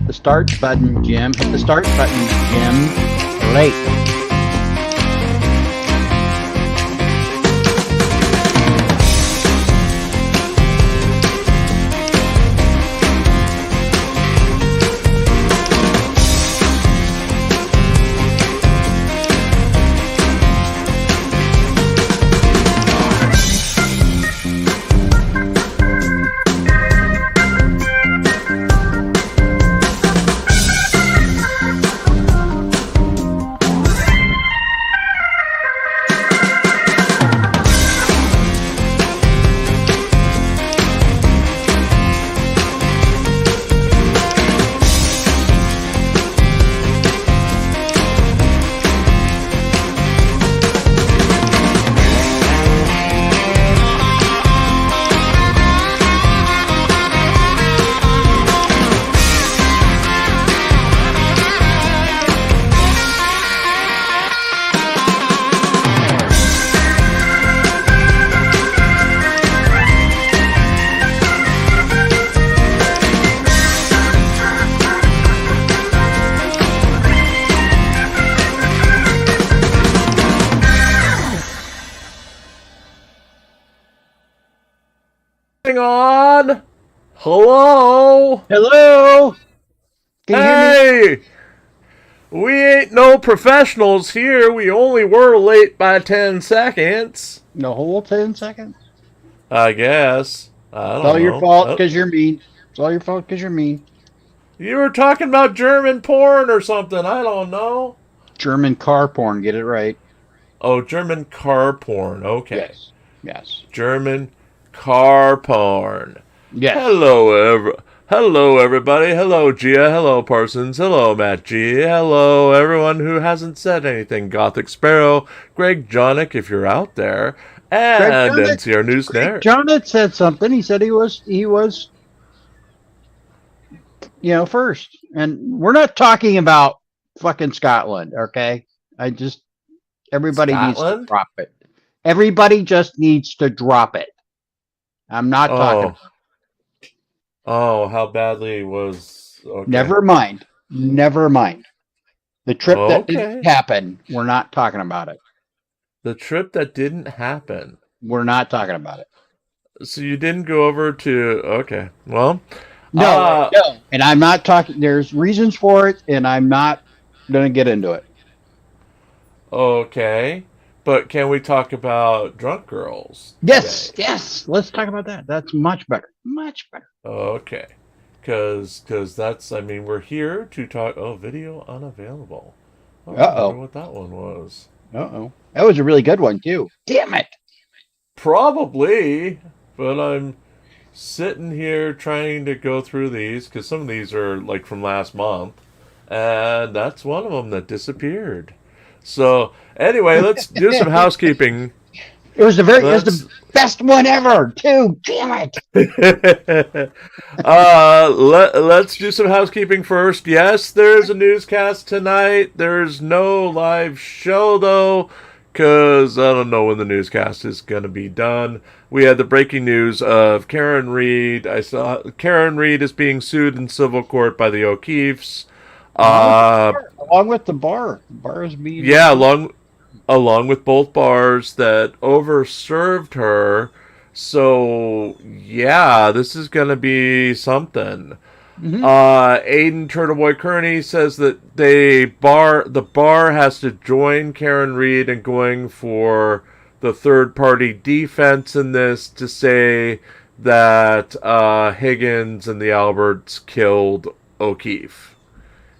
the start button, Jim. Hit the start button, Jim. Late. On. Hello. Hello. Can you hear me? Hey. We ain't no professionals here. We only were late by 10 seconds. The whole 10 seconds? I guess. I don't know. It's all your fault because you're mean. It's all your fault because you're mean. You were talking about German porn or something. I don't know. German car porn. Get it right. Oh, German car porn. Okay. Yes. Yes. German car porn. Yes. Hello, everybody. Hello, Gia. Hello, Parsons. Hello, Matt G. Hello, everyone who hasn't said anything. Gothic Sparrow, Greg Jonick, if you're out there, and NCR News Nerd. Jonick said something. He said he was, first. And we're not talking about fucking Scotland, okay? Everybody needs to drop it. Everybody just needs to drop it. I'm not talking. Oh, how badly was... Okay. Never mind. The trip that didn't happen, we're not talking about it. The trip that didn't happen? We're not talking about it. So you didn't go over to... Okay, well... No. And I'm not talking... There's reasons for it, and I'm not going to get into it. Okay. But can we talk about drunk girls? Yes, today? Yes. Let's talk about that. That's much better. Much better. Okay. Because that's, we're here to talk... Oh, video unavailable. Oh, I wonder what that one was. Uh-oh. That was a really good one, too. Damn it. Probably. But I'm sitting here trying to go through these, because some of these are, like, from last month. And that's one of them that disappeared. So, anyway, let's do some housekeeping. It was the best one ever, too. Damn it. Let's do some housekeeping first. Yes, there's a newscast tonight. There's no live show, though, because I don't know when the newscast is going to be done. We had the breaking news of Karen Reed. I saw Karen Reed is being sued in civil court by the O'Keeffes. Along with the bar. Bars being... Yeah, along with both bars that overserved her. So, yeah, this is going to be something. Mm-hmm. Aiden Turtleboy Kearney says that the bar has to join Karen Reed in going for the third-party defense in this to say that Higgins and the Alberts killed O'Keefe.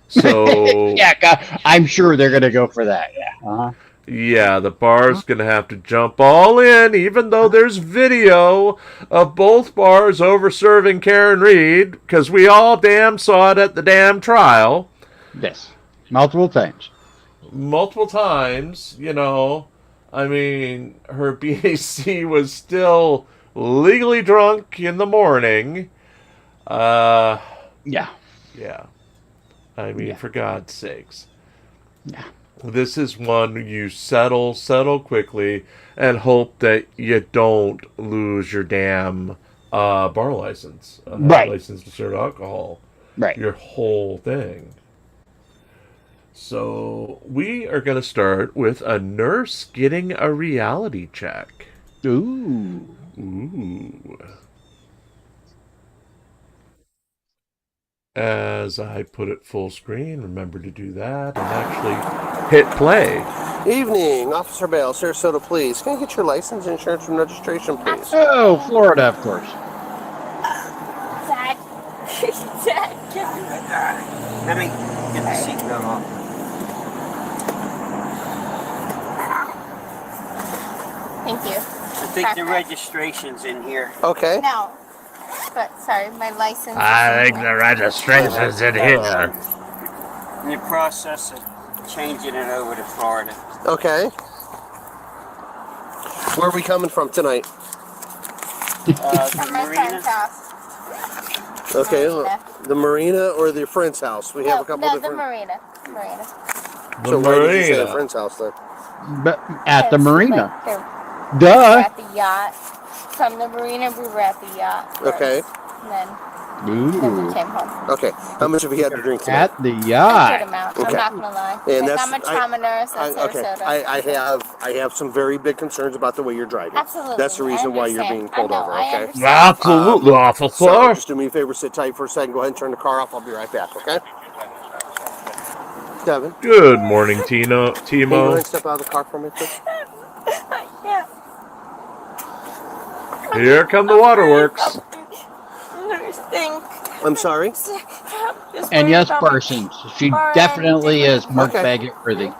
So yeah, I'm sure they're going to go for that. Yeah. Uh-huh. Yeah, the bar's going to have to jump all in, even though there's video of both bars over-serving Karen Reed, because we all damn saw it at the damn trial. Yes, multiple times. Multiple times, you know. I mean, her BAC was still legally drunk in the morning. Yeah. Yeah. I mean, for God's sakes. Yeah. This is one you settle quickly and hope that you don't lose your damn bar license. Right. License to serve alcohol. Right. your whole thing. So we are going to start with a nurse getting a reality check. Ooh. Ooh. As I put it full screen, remember to do that and actually hit play. Evening, Officer Bale, Sarasota Police. Can I get your license, insurance, and registration, please? Oh, Florida, of course. Dad. Dad. Let me get the seatbelt off. Thank you. I think the registration's in here. Okay. No. But, sorry, my license. I think the registration's in here. In the process of changing it over to Florida. Okay. Where are we coming from tonight? The From my marina. friend's house. Okay, Marina. the marina or the friend's house? We have a couple the different. marina. Marina. So why did you say the friend's house then? But at the Yes, marina. like, we were Duh. at the yacht. From the marina, we were at the yacht. First, Okay. And then we Ooh. came home. Okay. How much have you had to drink tonight? At the A good yacht. amount. Okay. I'm not gonna lie. And Like, that's- I'm a trauma nurse at Okay. Sarasota. I have some very big concerns about the way you're driving. Absolutely. That's the reason why you're understand. being pulled I know, over. I Okay. understand. Absolutely, So officer. just do me a favor, sit tight for a second. Go ahead and turn the car off. I'll be right back. Okay. Devin, Good morning, Tino. can you go ahead Timo. and step out of the car for me, please? Yeah. Here come the waterworks. Think. I'm sorry. And yes, persons. She definitely is Mark Okay. Baggett worthy.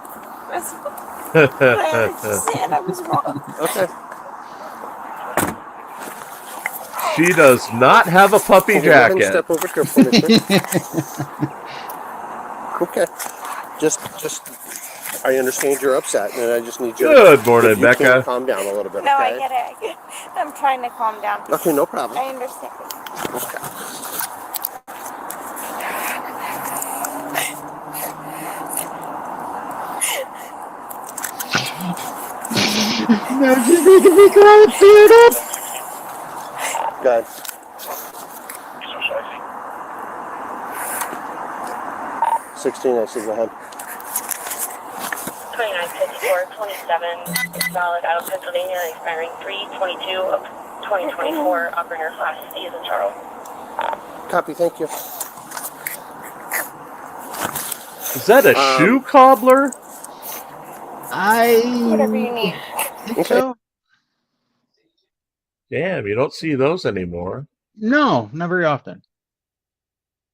I was wrong. Okay. She does not have a puppy Go ahead and jacket. step over here for me, please. Okay. Just. I understand you're upset, and I just need you. Good morning, if you can Becca. calm down a little bit. No, Okay. I get it. I'm trying to calm down. Okay, no problem. I understand. Okay. No, she's making me cry. Tear up. Go ahead. 16, I see. Go ahead. 2954-27, valid out of Pennsylvania, expiring 3/22 of 2024, operator class C is in Charles. Copy. Thank you. Is that a shoe cobbler? Whatever you I need. think so. Damn, you don't see those anymore. No, not very often.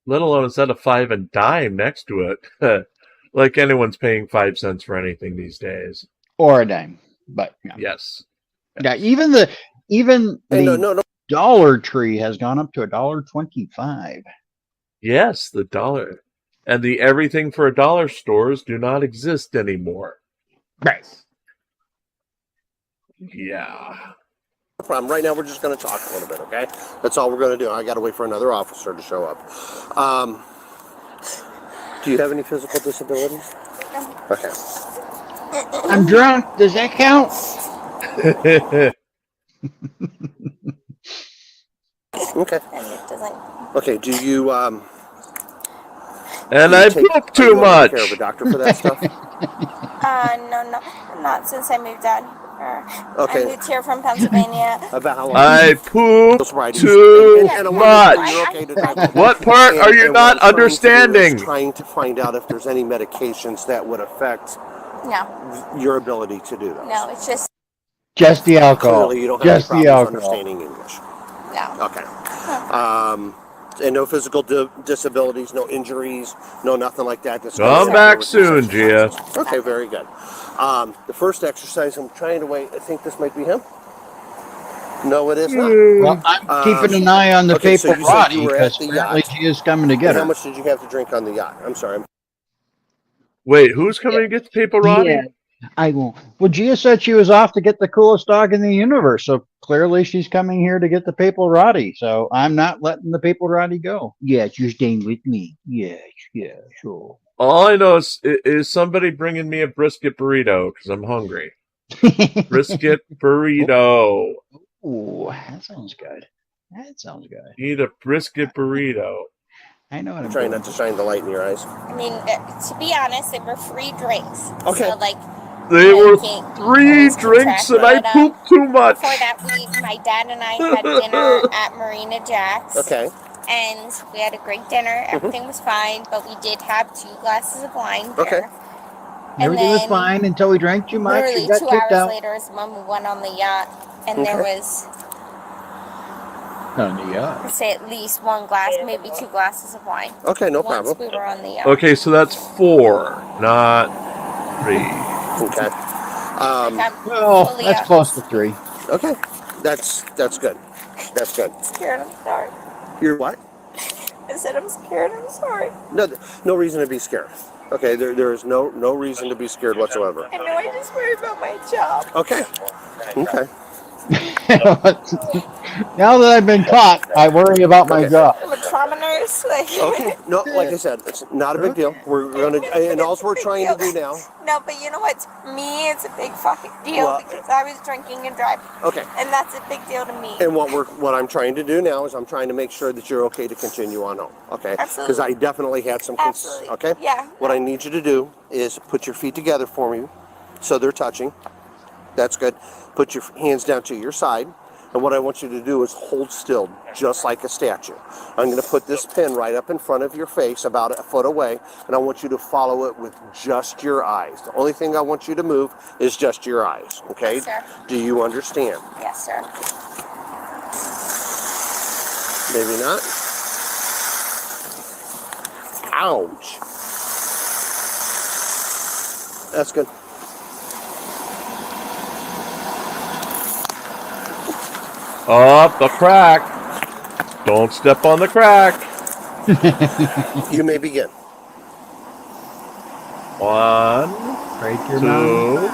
Let alone instead of 5 and dime next to it. Like anyone's paying 5 cents for anything these days. Or a dime. But yeah. Yes. Yeah, even the Hey, no. Dollar Tree has gone up to $1.25. Yes, the dollar. And the everything for a dollar stores do not exist anymore. Right. Yeah. No problem. Right now, we're just going to talk a little bit, okay? That's all we're going to do. I got to wait for another officer to show up. Do you have any physical disabilities? Okay. I'm drunk. Does that count? Okay. And it doesn't. Okay. Do you And do you I take- poop are too you under much. the care of a doctor for that stuff? No, not since I moved out. Okay. I moved here from Pennsylvania. About how long? I poop Those writings. too And I wanna make sure you're much. okay to drive. What part are you And what not I'm trying to do is understanding? Trying to find out if there's any medications that would affect No, your ability to do those. no, it's just Just the alcohol. Clearly, you don't have Just any the problems alcohol. understanding English. no. Okay. And no physical disabilities, no injuries, no nothing like that. That's Come gonna back interfere with these soon, Gia. exercises. Okay, very good. The first exercise, I'm trying to wait. I think this might be him. No, it is not. Well, I'm keeping an eye on the okay, so you said you paparazzi were at because the apparently yacht. she is coming to get And how her. much did you have to drink on the yacht? I'm sorry. Wait, who's coming to get the paper, Roddy? Yeah, I won't. Well, Gia said she was off to get the coolest dog in the universe, so clearly she's coming here to get the papal Roddy. So I'm not letting the papal Roddy go. Yes, you're staying with me. Yes, yeah, sure. All I know is somebody bringing me a brisket burrito because I'm hungry. Brisket burrito. Ooh, that sounds good. That sounds good. Eat a brisket burrito. I know what I'm Trying doing. not to shine the light in your eyes. I mean, to be honest, they were free drinks. Okay. So, like, They you know, were you can't 3 always keep drinks track, and I but, pooped too much. Before that, my dad and I had dinner at Marina Jack's. Okay. And we had a great dinner. Everything was fine, but we did have 2 glasses of wine there. Okay. Everything was fine until we drank too much. Literally You got 2 kicked hours out. later, his mom went on the yacht, and there was, On the yacht. I'd say, at least 1 glass, maybe 2 glasses of wine. Okay, no Once problem. we were on the yacht. Okay, so that's 4, not 3. Okay. Well, Fully that's up. close to 3. Okay. That's good. That's good. I'm scared, I'm sorry. You're what? I said I'm scared, I'm sorry. No reason to be scared. Okay, there is no reason to be scared whatsoever. I know, I just worry about my job. Okay. Okay. Now that I've been caught, I worry about my job. I'm a trauma nurse. Like, Okay. No, like I said, it's not a big deal. We're gonna, and all we're trying to do now. No, but you know what? To me, it's a big fucking deal Well, because I was drinking and driving. Okay. And that's a big deal to me. And what I'm trying to do now is I'm trying to make sure that you're okay to continue on home. Okay. Absolutely. Because I definitely had some. Absolutely. Okay. Yeah. What I need you to do is put your feet together for me, so they're touching. That's good. Put your hands down to your side. And what I want you to do is hold still, just like a statue. I'm going to put this pin right up in front of your face, about a foot away, and I want you to follow it with just your eyes. The only thing I want you to move is just your eyes, okay? Yes, sir. Do you understand? Yes, sir. Maybe not. Ouch. That's good. Up the crack. Don't step on the crack. You may begin. 1, Break your 2. mouth.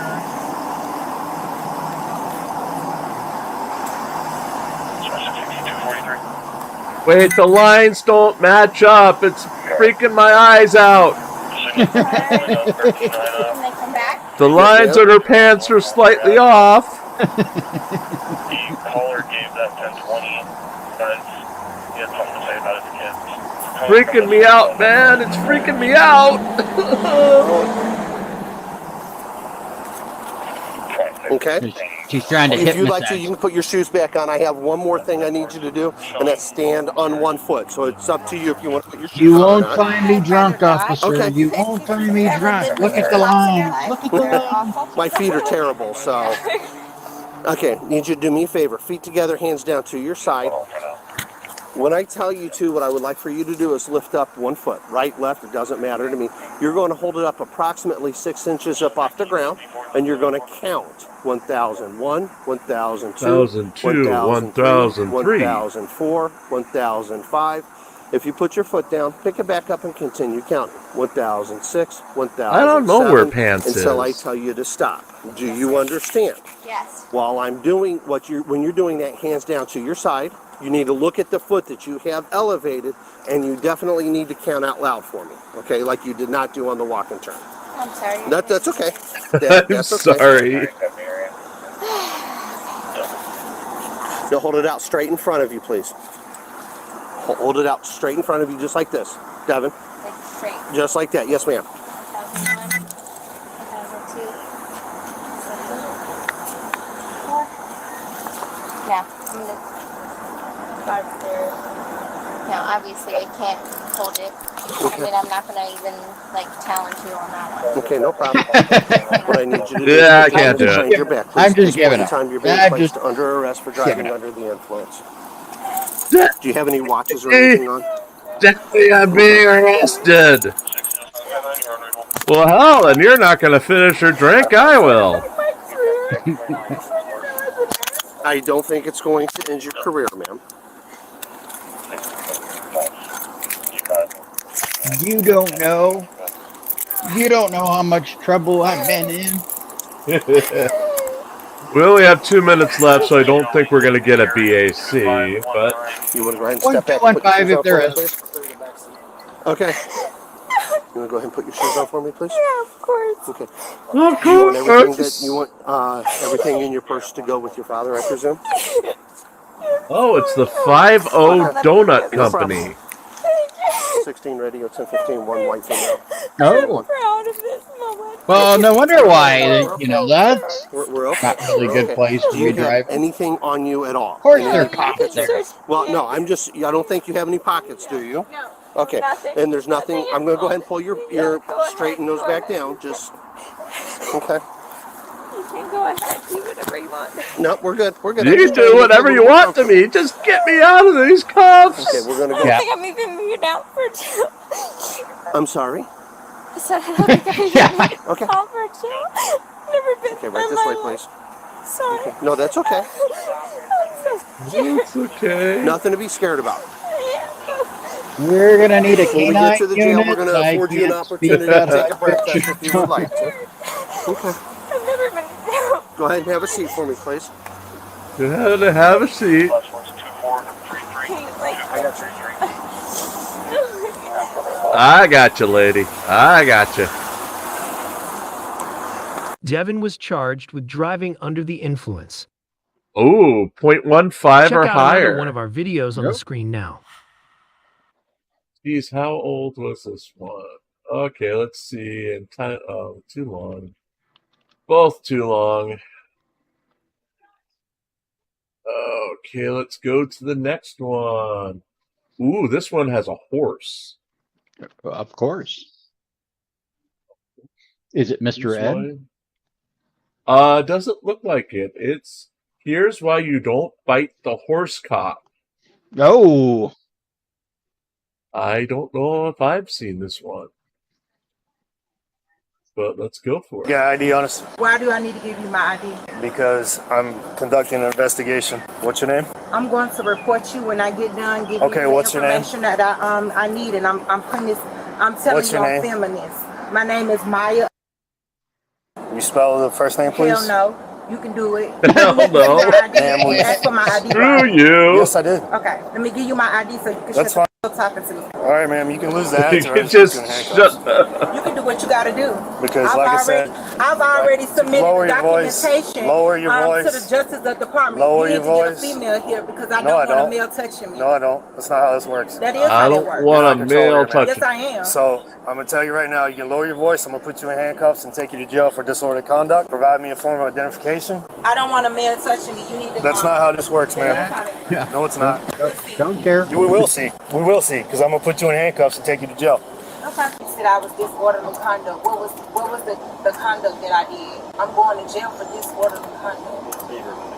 Wait, the lines don't match up. It's freaking my eyes out. Can they come back? The lines on her pants are slightly off. The caller gave that 1020 because he had something to say about his kids. Freaking me out, man. It's freaking me out. Okay? She's trying to If you'd like hypnotize. to, you can put your shoes back on. I have one more thing I need you to do, and that's stand on one foot. So it's up to you if you want to put your shoes You on or won't not. find me drunk, officer. Okay. You won't find me drunk. Look at the line. Look at the line. My feet are terrible, so. Okay, need you to do me a favor. Feet together, hands down to your side. When I tell you to, what I would like for you to do is lift up 1 foot. Right, left, it doesn't matter to me. You're going to hold it up approximately 6 inches up off the ground, and you're going to count 1,001, 1,002, 1,002, 1,003. 1,004, 1,005. If you put your foot down, pick it back up and continue counting. 1,006, 1,007. I don't know where pants until I is. tell you to stop. Do you understand? Yes. While I'm doing when you're doing that, hands down to your side, you need to look at the foot that you have elevated, and you definitely need to count out loud for me, okay? Like you did not do on the walk and turn. I'm sorry. That's okay. I'm That's okay. sorry. Now hold it out straight in front of you, please. Hold it out straight in front of you, just like this, Devin. Like straight. Just like that. Yes, ma'am. 1,001, 1,002, 1,004. Yeah, I'm gonna start there. Now, obviously, I can't hold it. I mean, I'm not gonna even like challenge you on that one. Okay, no problem. What I need you to do Yeah, I is can't do it. behind your back. I'm Please, just giving up. time you're being I'm placed just under arrest for driving giving up. under the influence. Do you have any watches or anything on? Daddy, I'm being arrested. Well, hell, and you're not going to finish your drink. I will. I don't think it's going to end your career, ma'am. You don't know. You don't know how much trouble I've been in. We only have 2 minutes left, so I don't think we're going to get a BAC, but... You want to go ahead and step back? 1215 if there is. Okay. You want to go ahead and put your shoes on for me, please? Yeah, of course. Okay. Of You want everything course. that you want everything in your purse to go with your father, I presume? Oh, it's the 5-0 Donut Company. 1016 radio, 1015, one white female. Oh. I'm proud of this moment. Well, no wonder why. You know, that's We're okay. not really a We're good okay. place Do to you be have driving. anything on you at all? Of course Any there are pockets? pockets. Well, no, I don't think you have any pockets, do you? No. Okay. Nothing. And there's nothing. I'm going to go ahead and pull your Go ahead, straighten those back down. Just okay. You can go ahead. Do whatever you want. No, we're good. We're good. You can do whatever you want to me. Just get me out of these cuffs. Okay, we're gonna I go. don't think I'm even moving out for two. I'm sorry. So I don't think I'm even Okay. out for two. Never been Okay, through right this way, my life. please. Sorry. Okay. No, that's okay. I'm so scared. It's okay. Nothing to be scared about. We're gonna need a When we canine get to the jail, unit. we're going to I afford you an can't speak opportunity to take a that breath test if you would like to. Okay. I've never been through. Go ahead and have a seat for me, please. Go ahead and have a seat. Last one's 2433. I got you. I got you, lady. I got you. Devin was charged with driving under the influence. Ooh, 0.15 Check or out higher. another one of our videos on the screen now. Geez, how old was this one? Okay, let's see. And time, oh, too long. Both too long. Okay, let's go to the next one. Ooh, this one has a horse. Of course. Is it Mr. This Ed? one? Doesn't look like it. It's here's why you don't bite the horse cop. Oh. I don't know if I've seen this one. But let's go for it. Yeah, ID on us. Why do I need to give you my ID? Because I'm conducting an investigation. What's your name? I'm going to report you when I get done giving Okay, you the what's your name? information that I need, and I'm putting this. I'm telling What's you your I'm name? filming this. My name is Maya. You spell the first name, please? Hell no. You can do it. Hell no. Ma'am, will you- Ask for my ID. Screw you. Yes, I did. Okay, let me give you my ID so you can That's shut the talking to me. All right, ma'am, you can lose that. You can just shut up. You can do what you got to do. Because, like I said, I've already submitted lower your voice. documentation Lower your to voice. the Justice Department. Lower you your need to voice. get a female here because I No, I don't want don't. a male touching me. No, I don't. That's not how this works. That is I how it don't works. want a You're not male controlling, touching. Yes, I am. So, I'm going to tell you right now, you can lower your voice. I'm going to put you in handcuffs and take you to jail for disorderly conduct. Provide me a form of identification. I don't want a male touching me. You need to That's call not how this works, man. Yeah. No, it's not. Don't care. We will see. We will see, because I'm going to put you in handcuffs and take you to jail. Okay. You said I was disorderly conduct. What was the conduct that I did? I'm going to jail for disorderly conduct.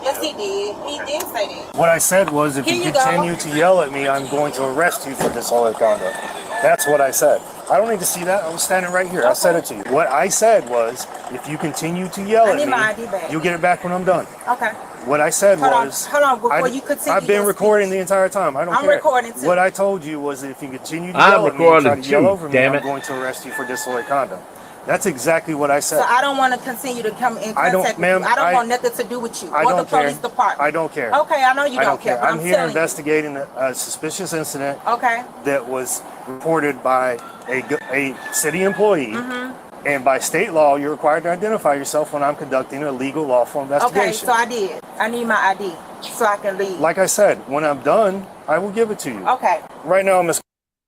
Yes, he did. He did say that. What I said was, if Here you you go. continue to yell at me, I'm going to arrest you for disorderly conduct. That's what I said. I don't need to see that. I was standing right here. I said it to you. What I said was, if you continue to yell I at need my ID me, back. you'll get it back when I'm done. Okay. What I said was, Hold on, before you continue I've been your recording speech. the entire time. I don't I'm care. recording too. What I told you was, if you continue to I'm yell at me and try recording to yell too, over me, damn I'm it. going to arrest you for disorderly conduct. That's exactly what I said. So I don't want to continue to come in I don't- contact with ma'am, you. I don't I- want nothing to do with you I or the don't care. police department. I don't care. Okay, I know you I don't care, but I'm I'm here telling investigating a suspicious incident you. Okay. that was reported by a city employee. Mm-hmm. And by state law, you're required to identify yourself when I'm conducting a legal lawful investigation. Okay, so I did. I need my ID so I can leave. Like I said, when I'm done, I will give it to you. Okay. Right now, Miss,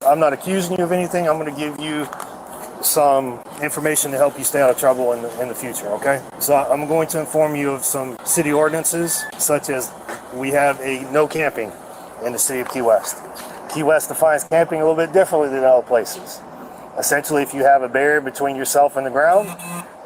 I'm not accusing you of anything. I'm going to give you some information to help you stay out of trouble in the future, okay? So I'm going to inform you of some city ordinances, such as we have a no camping in the city of Key West. Key West defines camping a little bit differently than other places. Essentially, if you have a barrier between yourself and the ground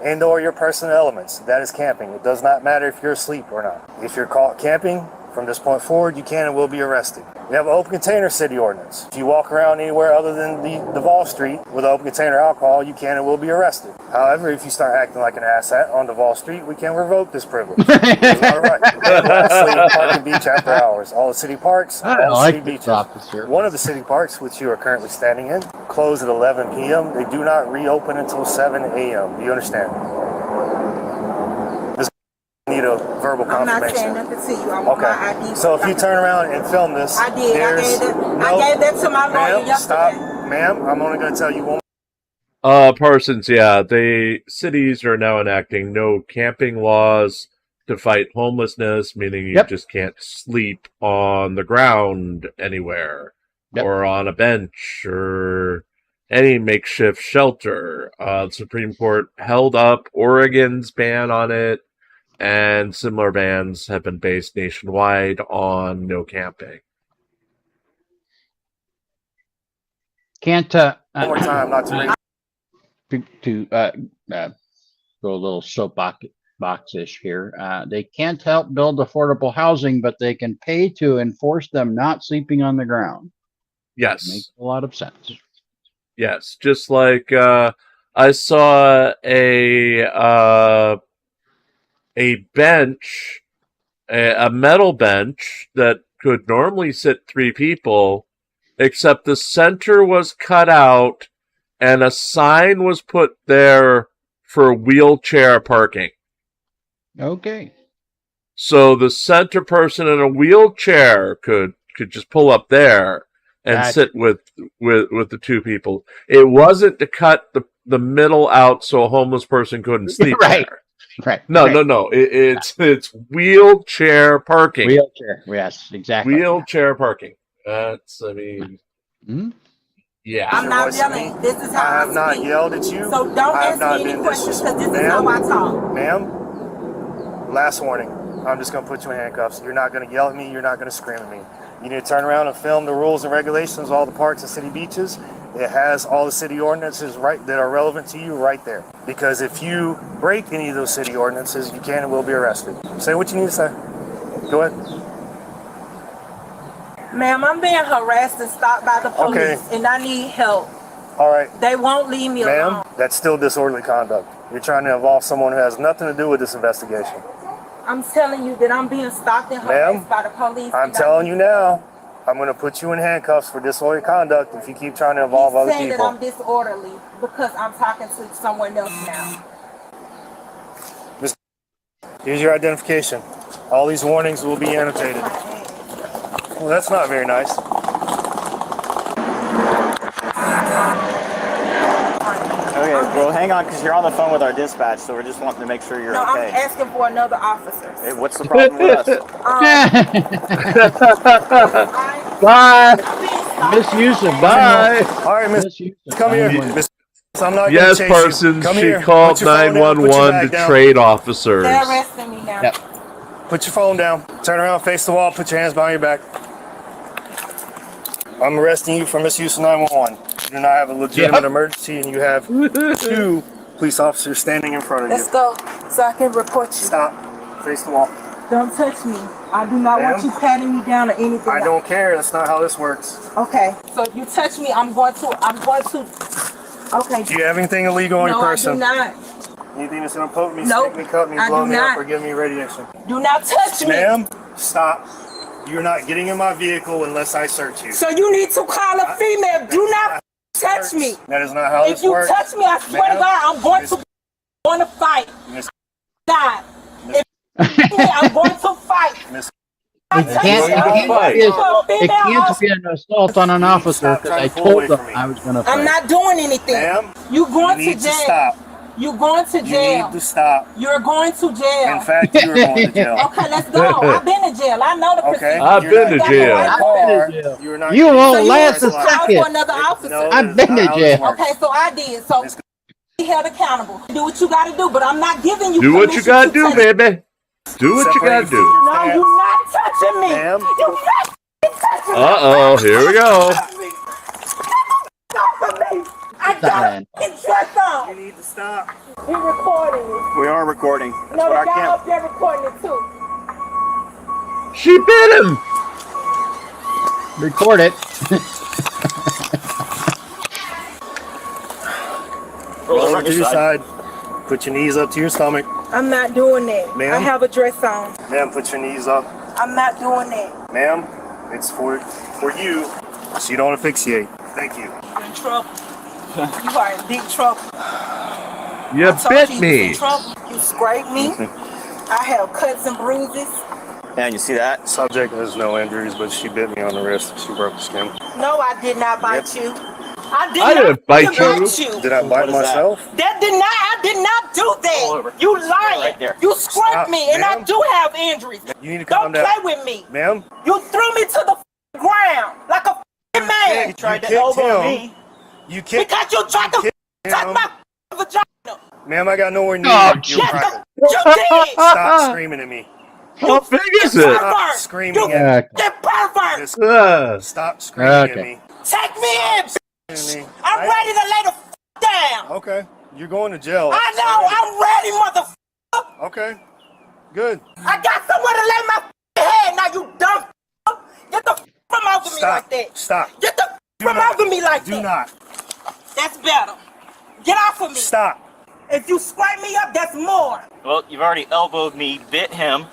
and or your personal elements, that is camping. It does not matter if you're asleep or not. If you're caught camping, from this point forward, you can and will be arrested. We have an open container city ordinance. If you walk around anywhere other than the Duval Street with open container alcohol, you can and will be arrested. However, if you start acting like an asshat on Duval Street, we can revoke this privilege. It's not right. And lastly, park and beach after hours. All the city parks, I all like city this beaches. officer. One of the city parks, which you are currently standing in, close at 11 p.m. They do not reopen until 7 a.m. Do you understand? This need a verbal I'm not saying confirmation. nothing to you. I want my Okay. ID. So if you turn around and film this, I did. I there's gave that to my lawyer Ma'am, yesterday. stop. Ma'am, I'm only going to tell you one. Parsons, yeah, the cities are now enacting no camping laws to fight homelessness, meaning you Yep. just can't sleep on the ground anywhere. or on a bench or any makeshift shelter. The Supreme Court held up Oregon's ban on it, and similar bans have been based nationwide on no camping. Can't One more time, not to go a little soapbox-ish here. They can't help build affordable housing, but they can pay to enforce them not sleeping on the ground. Yes. Makes a lot of sense. Yes, just like I saw a bench, a metal bench that could normally sit 3 people, except the center was cut out and a sign was put there for wheelchair parking. Okay. So the center person in a wheelchair could just pull up there and sit with the 2 people. It wasn't to cut the middle out so a homeless person couldn't sleep there. Right. No. It's wheelchair parking. Wheelchair. Yes, exactly. Wheelchair parking. That's, I mean, yeah. I'm not yelling. This is how I have not yelled at you. So don't ask me any questions because this is how I talk. Ma'am, last warning. I'm just going to put you in handcuffs. You're not going to yell at me. You're not going to scream at me. You need to turn around and film the rules and regulations of all the parks and city beaches. It has all the city ordinances right that are relevant to you right there. Because if you break any of those city ordinances, you can and will be arrested. Say what you need to say. Go ahead. Ma'am, I'm being harassed and stopped by the police, and I need help. All right. They won't leave me alone. Ma'am, that's still disorderly conduct. You're trying to involve someone who has nothing to do with this investigation. I'm telling you that I'm being stopped and harassed by the police. I'm telling you now, I'm going to put you in handcuffs for disorderly conduct if you keep trying to involve other saying people. that I'm disorderly because I'm talking to someone else now. Here's your identification. All these warnings will be annotated. Well, that's not very nice. Okay, well, hang on, because you're on the phone with our dispatch, so we're just wanting to make sure you're okay. I'm asking for another officer. Hey, what's the problem with us? Bye. Miss Yusuf, bye. All right, Miss, come here. Miss, I'm not Yes, gonna chase Parsons, you. Come she here. called Put your phone down. Put your 911 bag to down. trade officers. They're arresting me now. Put your phone down. Turn around, face the wall. Put your hands behind your back. I'm arresting you for misuse of 911. You do not have a legitimate emergency, and you have 2 police officers standing in front of you. Let's go so I can report you. Stop. Face the wall. Don't touch me. I do not want you patting me down or anything. I don't care. That's not how this works. Okay. So if you touch me, I'm going to. Okay. Do you have anything illegal on your person? No, I do not. Anything that's gonna poke me, Nope, stick me, cut me, I blow do me up, not. or give me radiation? Do not touch me. Ma'am, stop. You're not getting in my vehicle unless I search you. So you need to call a female. Do not touch me. That is not how If this you works. touch me, I swear to God, I'm going to fight. God. If you touch me, I'm going to fight. It can't be an assault on an officer because I told them I was going to fight. I'm not doing anything. Ma'am, you going you to need jail. to stop. You're going to jail. You need to stop. You're going to jail. In fact, you're going to jail. Okay, let's go. I've been to jail. I know the procedure. I've been to jail. You're not You won't So last a call for second. another officer. No, I've been to jail. Okay, so I did. So be held accountable. Do what you got to do, but I'm not giving you Do what you permission gotta to do, touch- baby. Do what you gotta do. No, you're not touching me. Ma'am. You're not touching me. Uh-oh, here we go. Stop me. I got it shut on. You need to stop. We recording it. We are recording. That's No, what the I guy can't. up there recording it too. She bit him. Record it. Roll over to your side. Put your knees up to your stomach. I'm not doing that. Ma'am? I have a dress on. Ma'am, put your knees up. I'm not doing that. Ma'am, it's for you, so you don't asphyxiate. Thank you. You're in trouble. You are in big trouble. You I told bit you was me. in trouble. You scraped me. I have cuts and bruises. Man, you see that? Subject has no injuries, but she bit me on the wrist. She broke the skin. No, I did not bite you. I I didn't bite you. Did I bite myself? That did not. I did not do that. You lying. Right there. You scraped Stop, me, and I ma'am. do have injuries. You need to calm Don't down. play with me. Ma'am, You threw me to the ground like a man. tried to elbow me. You kicked Because you tried to touch my vagina. Ma'am, I got nowhere near your Yes, private. you did. Stop screaming at me. How big is it? Stop screaming at me. You pervert. Stop screaming at me. Take me in. I'm ready to lay the down. Okay. You're going to jail. I know. I'm ready, motherfucker. Okay. Good. I got somewhere to lay my head. Now you dumb. Get the from over me like that. Stop. Get the from over me like that. Do not. That's better. Get off of me. Stop. If you swipe me up, that's more. Well, you've already elbowed me, bit him.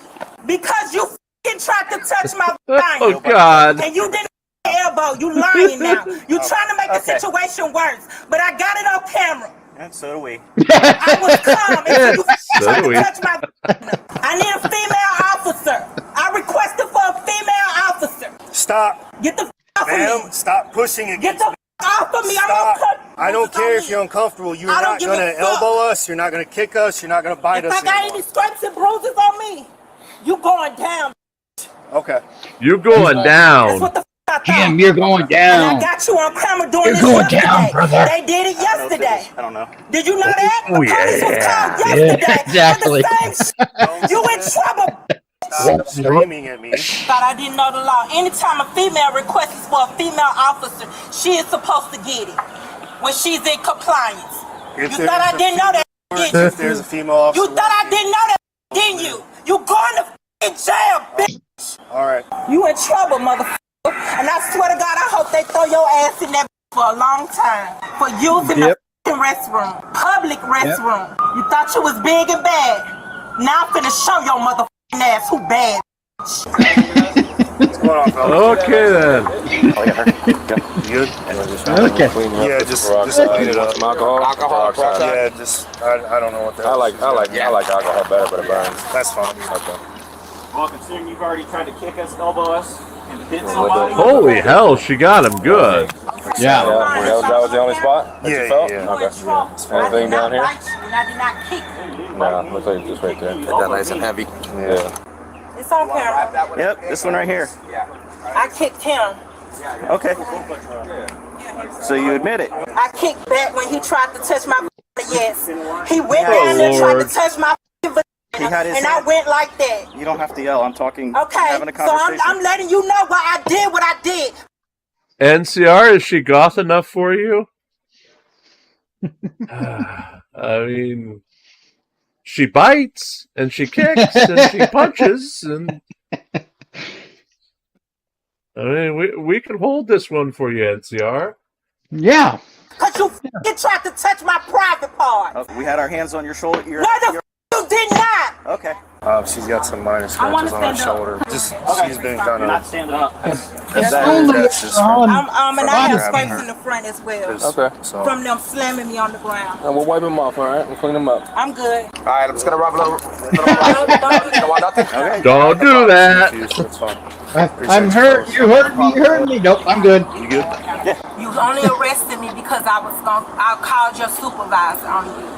Because you f***ing tried to touch my vagina. Oh, God. And you didn't elbow. You lying now. You trying to make the situation worse. But I got it on camera. And so do we. I was calm until you So tried do we. to touch my vagina. I need a female officer. I requested for a female officer. Stop. Get the f*** off of Ma'am, me. stop pushing Get against the me. f*** off of me. I'm Stop. gonna put I don't care if you're uncomfortable. You're I don't not give going a to fuck. elbow us. You're not going to kick us. You're not going to bite If us I got anymore. any scrapes and bruises on me, you going down. Okay. You're going That's down. what the f*** I thought. Jim, you're going And down. I got you on camera doing You're this going yesterday. down, brother. They did it yesterday. I don't know. Did you know that? Oh, The police was yeah. called yesterday. exactly. For the same you in trouble. Stop screaming at me. Thought I didn't know the law. Anytime a female requests for a female officer, she is supposed to get it when she's in compliance. You thought I didn't know that, didn't you? If there's a female officer. You thought I didn't know that, didn't you? You going to f***ing jail, bitch. All right. You in trouble, motherfucker. And I swear to God, I hope they throw your ass in that for a long time. For using the f***ing restroom. Public restroom. You thought you was big and bad. Now I'm finna show your motherfucking ass who bad. What's going on, fellas? Okay, then. Good? Okay. Yeah, just clean it up. Alcohol. Yeah, just, I don't know what that I like alcohol better, but it burns. That's fine. Okay. Well, considering you've already tried to kick us, elbow us, and hit somebody. Holy hell, she got him good. Yeah. That was the only spot that you felt? Yeah. Okay. Anything down here? And I did not kick. No, looks like just right there. Got that nice and heavy. Yeah. It's on camera. Yep, this one right here. I kicked him. Okay. So you admit it. I kicked back when he tried to touch my yes. He went down there and tried to touch my had his and I hand- went like that. You don't have to yell. I'm talking. Okay, Having a so conversation. I'm letting you know why I did what I did. NCR, is she goth enough for you? I mean, she bites, and she kicks, and she punches, and... I mean, we can hold this one for you, NCR. Yeah. Because you f***ing tried to touch my private part. We had our hands on your shoulder. No, the you did not. Okay. She's got some minor wanna scratches on her stand up. shoulder. Just, she's been kind You're not of. standing up. That's just from, And I have grabbing scrapes her. in the front as well. Okay. So, From them slamming me on the ground. And we'll wipe them off, all right? We'll clean them up. I'm good. All right, I'm just going to rub a little. Don't- Don't want nothing? Okay. Don't do that! that's fine. I'm hurt. You hurt me. You hurt me. Nope, I'm good. You good? You only arrested me because I called your supervisor on you.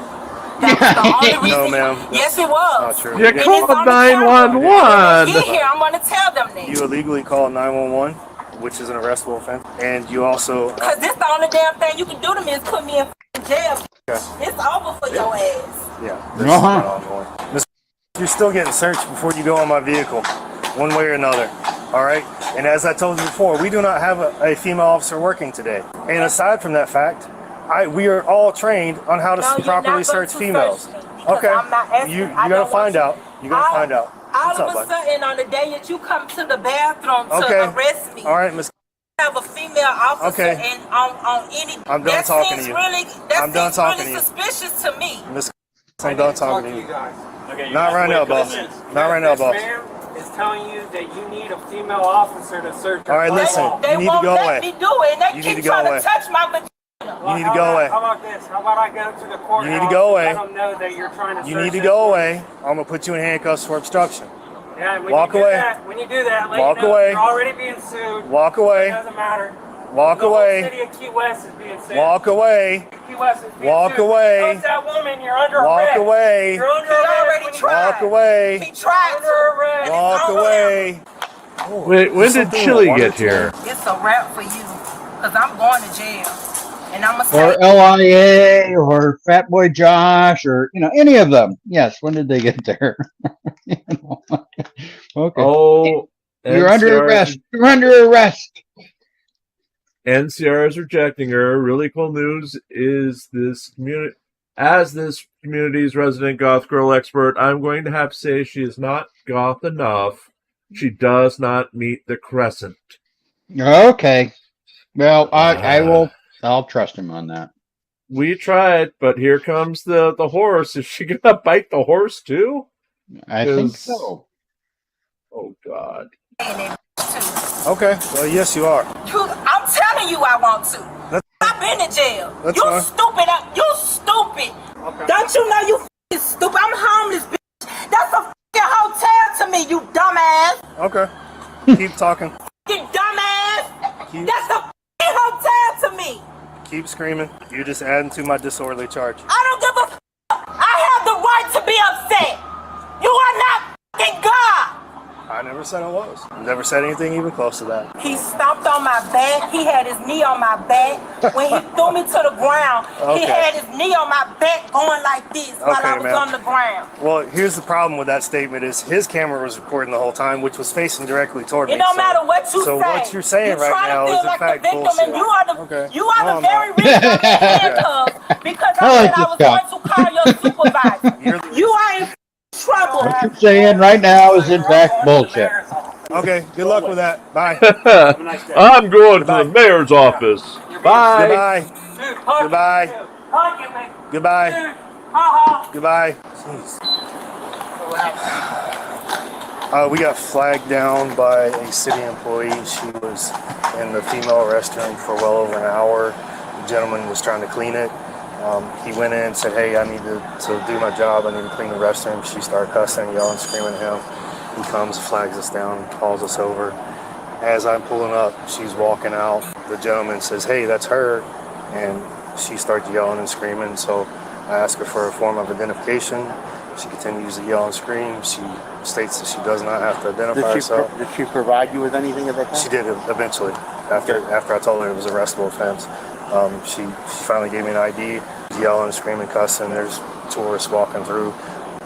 That was the only reason. No, ma'am. Yes, it was. Not true. You And it's called on the camera. 911! Get here, I'm gonna tell them that. You illegally called 911, which is an arrestable offense, and you also. Cause this the only damn thing you can do to me is put me in jail. It's over for your ass. Yeah. This is not ongoing. Miss, you're still getting searched before you go on my vehicle, one way or another. All right. And as I told you before, we do not have a female officer working today. And aside from that fact, we are all trained on how to No, you're properly not search going to females. search me because Okay. I'm not asking. You I gotta don't find want out. You gotta find out. All What's of up, a bud? sudden, on the day that you come to the bathroom to Okay. arrest me, All right, Miss. have a female officer Okay. and on any. I'm done that talking seems to you. Really, that I'm done seems talking really to you. suspicious to me. Miss. I'm done talking to you. Okay, Not right now, boss. Not right now, boss. Is telling you that you need a female officer to search your All right, phone. listen. They You need to won't go let away. me do it, and they You keep need to go trying away. to touch my vagina. You need to go away. How about this? How about I go to the courthouse? You need to go away. And let them know that you're trying to You search need to this go place. away. I'm gonna put you in handcuffs for obstruction. Yeah, and when Walk you do away. That, when you do that, let Walk you know away. you're already being sued. Walk It away. doesn't matter. Walk The whole away. city of Key West is being sued. Walk away. Key West is being Walk sued. away. Touch that woman, you're under Walk arrest. away. You're under He arrest. already when you- tried. Walk away. He tried Under to. arrest. Walk on away. Wait, when did Something Chili with get water here? It's a wrap for you. Because I'm going to jail. And I'm going to Or say... LIA or Fat Boy Josh or, any of them. Yes. When did they get there? Okay. Oh, You're under arrest. You're under arrest. NCR is rejecting her. Really cool news is this community. As this community's resident goth girl expert, I'm going to have to say she is not goth enough. She does not meet the crescent. Okay. Well, I'll trust him on that. We tried, but here comes the horse. Is she gonna bite the horse too? I think so. Oh God. Okay. Well, yes, you are. I'm telling you I want to. I've been to jail. That's you fine. stupid. You stupid. Okay. Don't you know you f***ing stupid? I'm homeless, bitch. That's a f***ing hotel to me, you dumbass. Okay. Keep talking. You dumbass. That's a f***ing hotel to me. Keep screaming. You're just adding to my disorderly charge. I don't give a f***. I have the right to be upset. You are not f***ing God. I never said I was. Never said anything even close to that. He stomped on my back. He had his knee on my back. When he threw me to the ground, he had his knee on my back going like this while I was on the ground. Well, here's the problem with that statement is his camera was recording the whole time, which was facing directly toward me. It don't matter what you say. So what you're saying right now is in fact bullshit. And you are the very reason I'm in handcuffs because I said I was going to call your supervisor. You are in trouble. What you're saying right now is in fact bullshit. Okay, good luck with that. Bye. I'm going to the mayor's office. Bye. Goodbye. Goodbye. Goodbye. Jeez. We got flagged down by a city employee. She was in the female restroom for well over an hour. The gentleman was trying to clean it. He went in and said, hey, I need to do my job. I need to clean the restroom. She started cussing, yelling, screaming at him. He comes, flags us down, calls us over. As I'm pulling up, she's walking out. The gentleman says, hey, that's her. And she starts yelling and screaming. So I ask her for a form of identification. She continues to yell and scream. She states that she does not have to identify herself. Did she provide you with anything at that time? She did eventually. After I told her it was an arrestable offense. She finally gave me an ID, yelling, screaming, cussing. There's tourists walking through.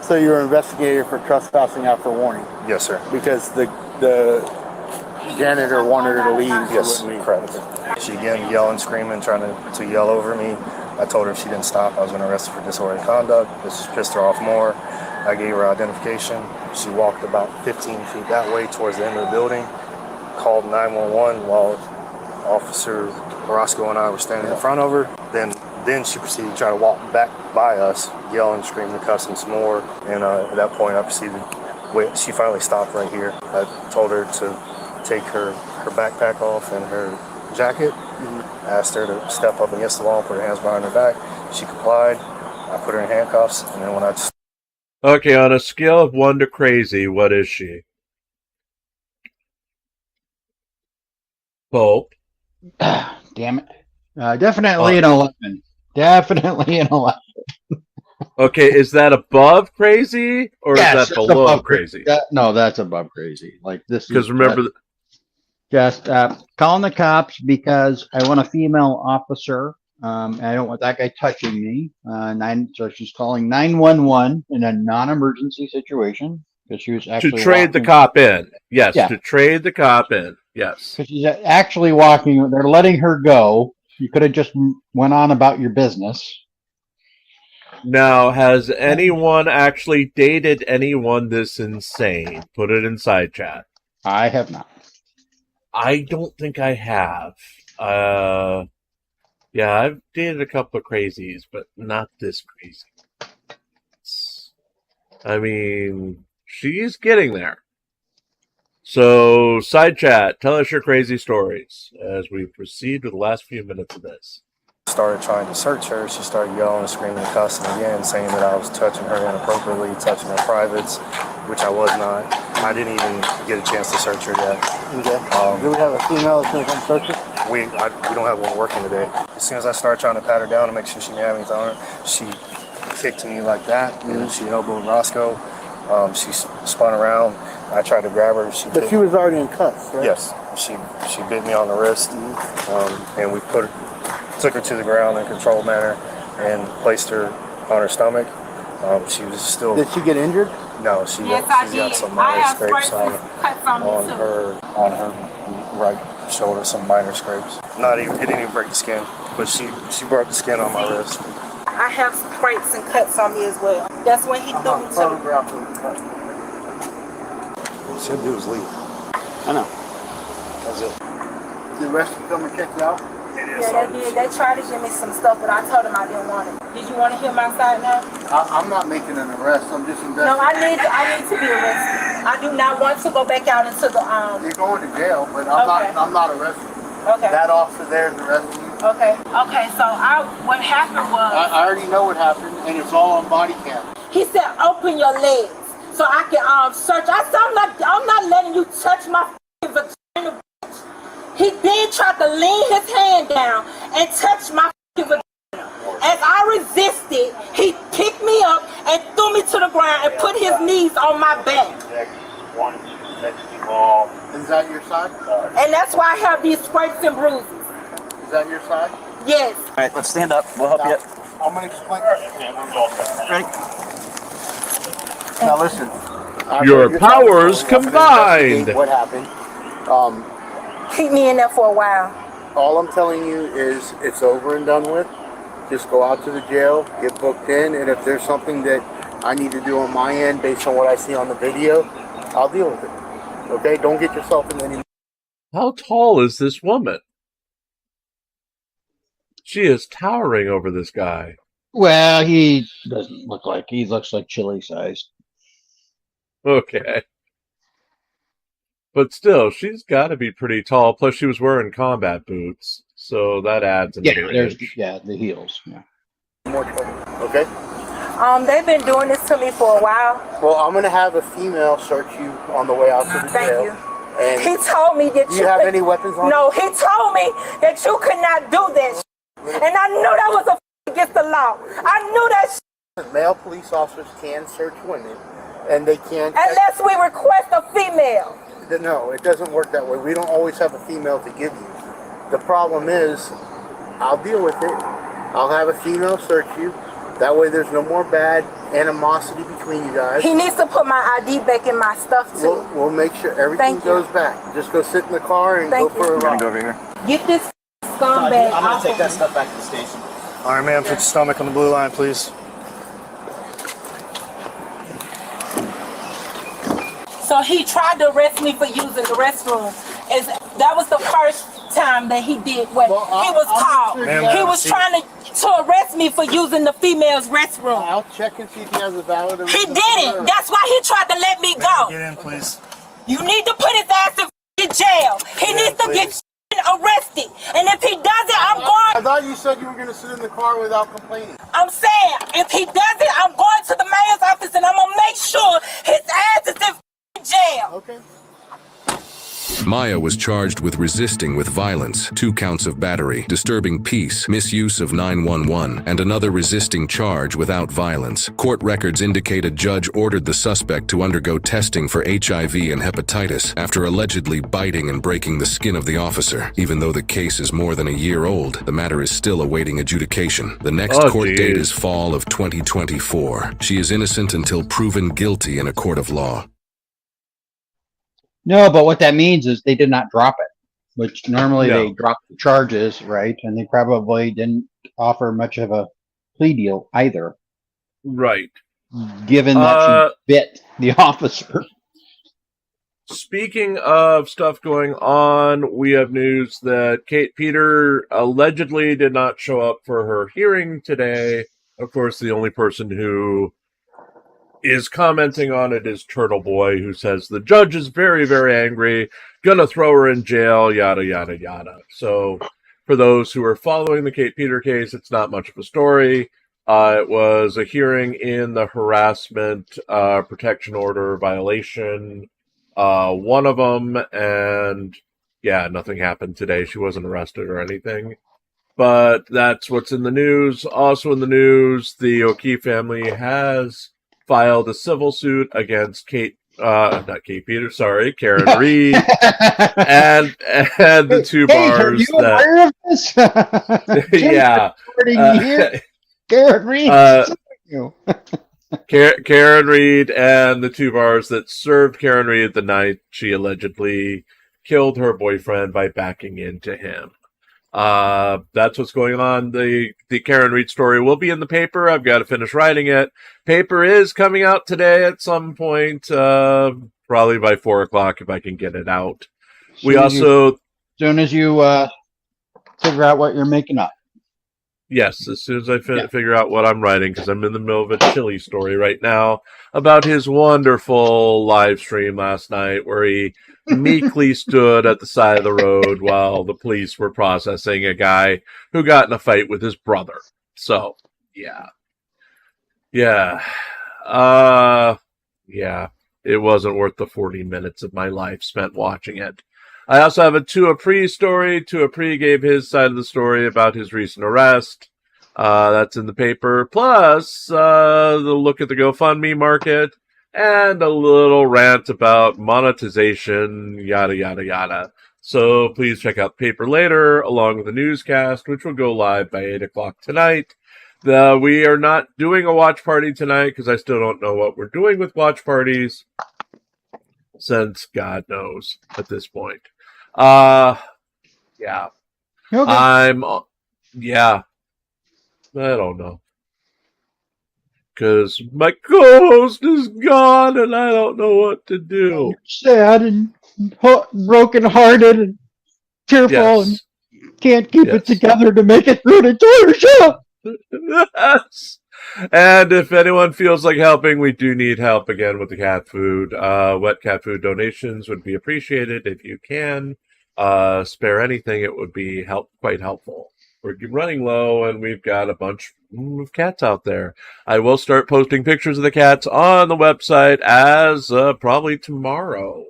So you were investigated for trespassing after warning? Yes, sir. Because the janitor wanted her to leave. Yes, correct. She again yelling, screaming, trying to yell over me. I told her if she didn't stop, I was going to arrest her for disorderly conduct. This just pissed her off more. I gave her identification. She walked about 15 feet that way towards the end of the building, called 911 while Officer Roscoe and I were standing in front of her. Then she proceeded to try to walk back by us, yelling, screaming, cussing some more. And at that point, I proceeded. She finally stopped right here. I told her to take her backpack off and her jacket. Asked her to step up against the wall and put her hands behind her back. She complied. I put her in handcuffs, and then when I... Okay, on a scale of 1 to crazy, what is she? Pope. Damn it. Definitely an 11. Definitely an 11. Okay, is that above crazy or Yes, is that below crazy? No, that's above crazy. Like this. Because remember, just calling the cops because I want a female officer. And I don't want that guy touching me. So she's calling 911 in a non-emergency situation because she was actually to trade the cop in. Yes, to trade the cop in. Yes, because she's actually walking. They're letting her go. You could have just went on about your business. Now, has anyone actually dated anyone this insane? Put it in side chat. I have not. I don't think I have. Yeah, I've dated a couple of crazies, but not this crazy. I mean, she's getting there. So, side chat, tell us your crazy stories as we proceed with the last few minutes of this. Started trying to search her. She started yelling and screaming and cussing again, saying that I was touching her inappropriately, touching her privates, which I was not. I didn't even get a chance to search her yet. Okay. Do we have a female that's going to come search her? We don't have one working today. As soon as I started trying to pat her down to make sure she didn't have anything on her, she kicked me like that, and she elbowed Roscoe. She spun around. I tried to grab her. But she was already in cuffs, right? Yes. She bit me on the wrist, and we took her to the ground in a controlled manner and placed her on her stomach. She was still. Did she get injured? No, she got some minor scrapes on her right shoulder, some minor scrapes. It didn't even break the skin, but she broke the skin on my wrist. I have scrapes and cuts on me as well. That's when he threw me to the ground. What she should do is leave. I know. That's it. Did the rest come and check you out? Yeah, they did. They tried to give me some stuff, but I told them I didn't want it. Did you want to hear my side now? I'm not making an arrest. I'm just investigating. No, I need to be arrested. I do not want to go back out into the You're going to jail, but I'm not arresting you. Okay. That officer there is arresting you. Okay. Okay. So what happened was. I already know what happened, and it's all on body cam. He said, "Open your legs so I can search." I said, "I'm not letting you touch my vagina." He then tried to lean his hand down and touch my vagina. As I resisted, he picked me up and threw me to the ground and put his knees on my back. Is that your side? And that's why I have these scrapes and bruises. Is that your side? Yes. All right, let's stand up. We'll help you. I'm going to explain. Ready? Now listen. Your powers combined. What happened? Keep me in there for a while. All I'm telling you is it's over and done with. Just go out to the jail, get booked in, and if there's something that I need to do on my end based on what I see on the video, I'll deal with it. Okay? Don't get yourself in any... How tall is this woman? She is towering over this guy. Well, he doesn't look like, he looks like chili sized. Okay. But still, she's got to be pretty tall. Plus, she was wearing combat boots, so that adds another inch. The heels. Yeah. More trouble. Okay? They've been doing this to me for a while. Well, I'm going to have a female search you on the way out to the jail. Thank you. And he told me that do you have any weapons on No, you? he told me that you could not do that. And I knew that was against the law. I knew that. Male police officers can search women, and they can't. Unless we request a female. No, it doesn't work that way. We don't always have a female to give you. The problem is, I'll deal with it. I'll have a female search you. That way there's no more bad animosity between you guys. He needs to put my ID back in my stuff too. We'll make sure everything goes back. Just go sit in the car and go for a ride. Go over here. Get this scumbag I'm off going to take of that me. stuff back to the station. All right, ma'am, put your stomach on the blue line, please. So he tried to arrest me for using the restroom. That was the first time that he did what he was called. He was trying to arrest me for using the female's restroom. I'll check and see if he has a valid... He didn't. That's why he tried to let me go. Get in, please. You need to put his ass in jail. He needs to get arrested. And if he doesn't, I'm going... I thought you said you were going to sit in the car without complaining. I'm saying, if he doesn't, I'm going to the mayor's office and I'm going to make sure his ass is in jail. Okay. Maya was charged with resisting with violence, 2 counts of battery, disturbing peace, misuse of 911, and another resisting charge without violence. Court records indicate a judge ordered the suspect to undergo testing for HIV and hepatitis after allegedly biting and breaking the skin of the officer. Even though the case is more than a year old, the matter is still awaiting adjudication. The next court date is fall of 2024. She is innocent until proven guilty in a court of law. No, but what that means is they did not drop it, which normally they drop the charges, right? And they probably didn't offer much of a plea deal either. Right. Given that she bit the officer. Speaking of stuff going on, we have news that Kate Peter allegedly did not show up for her hearing today. Of course, the only person who is commenting on it is Turtle Boy, who says the judge is very, very angry, gonna throw her in jail, yada, yada, yada. So for those who are following the Kate Peter case, it's not much of a story. It was a hearing in the harassment protection order violation, one of them, and yeah, nothing happened today. She wasn't arrested or anything. But that's what's in the news. Also in the news, the O'Keefe family has filed a civil suit against Kate not Kate Peters, sorry, Karen Reed, and the two bars are you that. Aware of this? Yeah. Karen Reed. Karen Reed and the two bars that served Karen Reed the night she allegedly killed her boyfriend by backing into him. That's what's going on. The Karen Reed story will be in the paper. I've got to finish writing it. Paper is coming out today at some point, probably by 4:00 if I can get it out. As soon as you figure out what you're making up. Yes, as soon as I figure out what I'm writing, because I'm in the middle of a Chili story right now about his wonderful live stream last night where he meekly stood at the side of the road while the police were processing a guy who got in a fight with his brother. So, yeah. It wasn't worth the 40 minutes of my life spent watching it. I also have a Tuapri story. Tuapri gave his side of the story about his recent arrest. That's in the paper. Plus, the look at the GoFundMe market and a little rant about monetization, yada, yada, yada. So please check out the paper later, along with the newscast, which will go live by 8:00 tonight. We are not doing a watch party tonight because I still don't know what we're doing with watch parties, since God knows at this point. Yeah. Okay. I don't know. Because my co-host is gone and I don't know what to do. You're sad and broken-hearted and tearful and can't keep it together to make it through the entire show. Yes. And if anyone feels like helping, we do need help again with the cat food. Wet cat food donations would be appreciated if you can. Spare anything, it would be quite helpful. We're running low, and we've got a bunch of cats out there. I will start posting pictures of the cats on the website as probably tomorrow,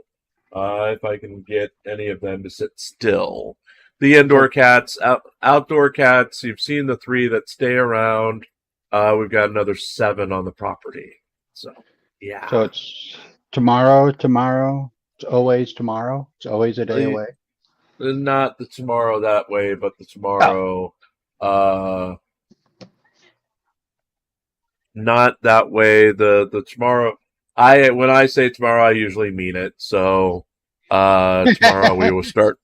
if I can get any of them to sit still. The indoor cats, outdoor cats, you've seen the 3 that stay around. We've got another 7 on the property. So, yeah. So it's tomorrow. It's always tomorrow. It's always a day away. Not the tomorrow that way, but the tomorrow, not that way. The tomorrow, when I say tomorrow, I usually mean it. So, tomorrow we will start.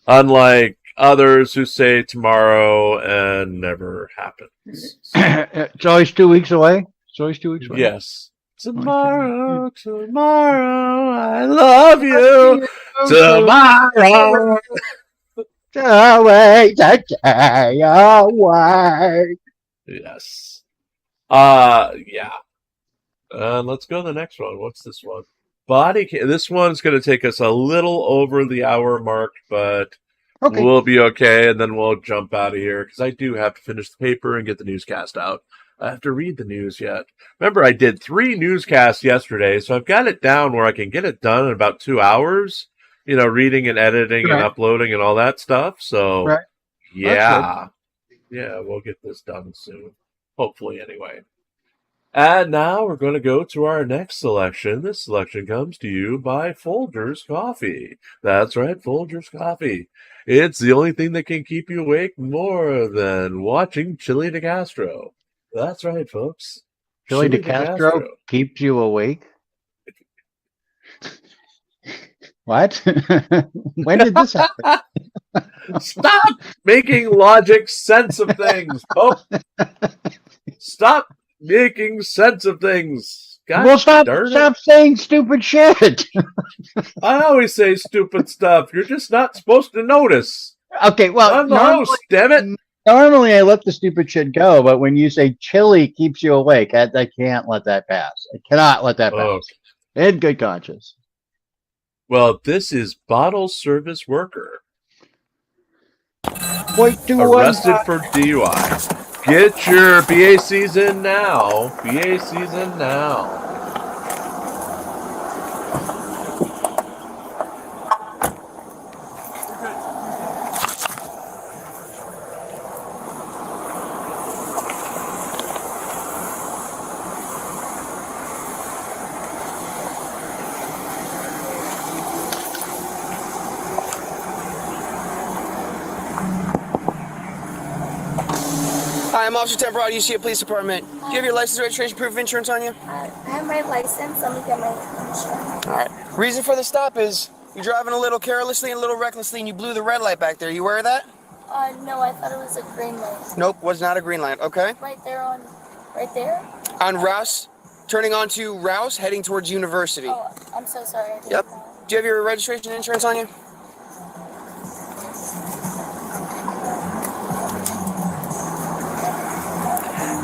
Unlike others who say tomorrow and never happens. So. It's always 2 weeks away. Yes. Tomorrow, I love you. Tomorrow. Away, away. Yes. Yeah. Let's go to the next one. What's this one? This one's going to take us a little over the hour mark, but we'll be okay, and then we'll jump out of here, because I do have to finish the paper and get the newscast out. I have to read the news yet. Remember, I did 3 newscasts yesterday, so I've got it down where I can get it done in about 2 hours. Reading and editing and uploading and all that stuff. So, yeah, we'll get this done soon. Hopefully, anyway. And now we're going to go to our next selection. This selection comes to you by Folgers Coffee. That's right, Folgers Coffee. It's the only thing that can keep you awake more than watching Chili de Castro. That's right, folks. Chili de Castro keeps you awake? What? When did this happen? Stop making logic sense of things, folks. Stop making sense of things. God stop saying stupid shit. I always say stupid stuff. You're just not supposed to notice. Okay, well, I'm the host, damn it. Normally I let the stupid shit go, but when you say chili keeps you awake, I can't let that pass. I cannot let that pass. In good conscience. Well, this is bottle service worker. Arrested for DUI. Get your BACs in now. BACs in now. Hi, I'm Officer Temporal, UCA Police Department. Do you have your license, registration, proof of insurance on you? I have my license. Let me get my insurance. All right. Reason for the stop is you're driving a little carelessly and a little recklessly, and you blew the red light back there. You aware of that? No, I thought it was a green light. Nope, was not a green light. Okay. Right there? On Rouse, turning onto Rouse, heading towards University. Oh, I'm so sorry. I didn't Yep. know. Do you have your registration and insurance on you?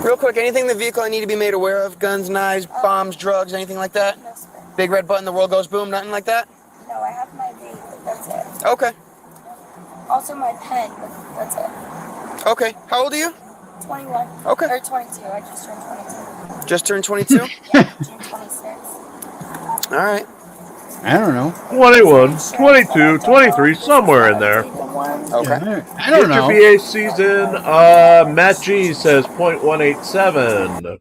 Real quick, anything in the vehicle I need to be made aware of? Guns, knives, bombs, drugs, anything like that? No, sir. Big red button, the world goes boom, nothing like that? No, I have my vape, but that's it. Okay. Also my pen, but that's it. Okay. How old are you? 21. Okay. Or 22. I just turned 22. Just turned 22? Yeah, June 26. All right. I don't know. 21, 22, 23, somewhere in there. Okay. I don't know. Get your VA season. Matt G says 0.187.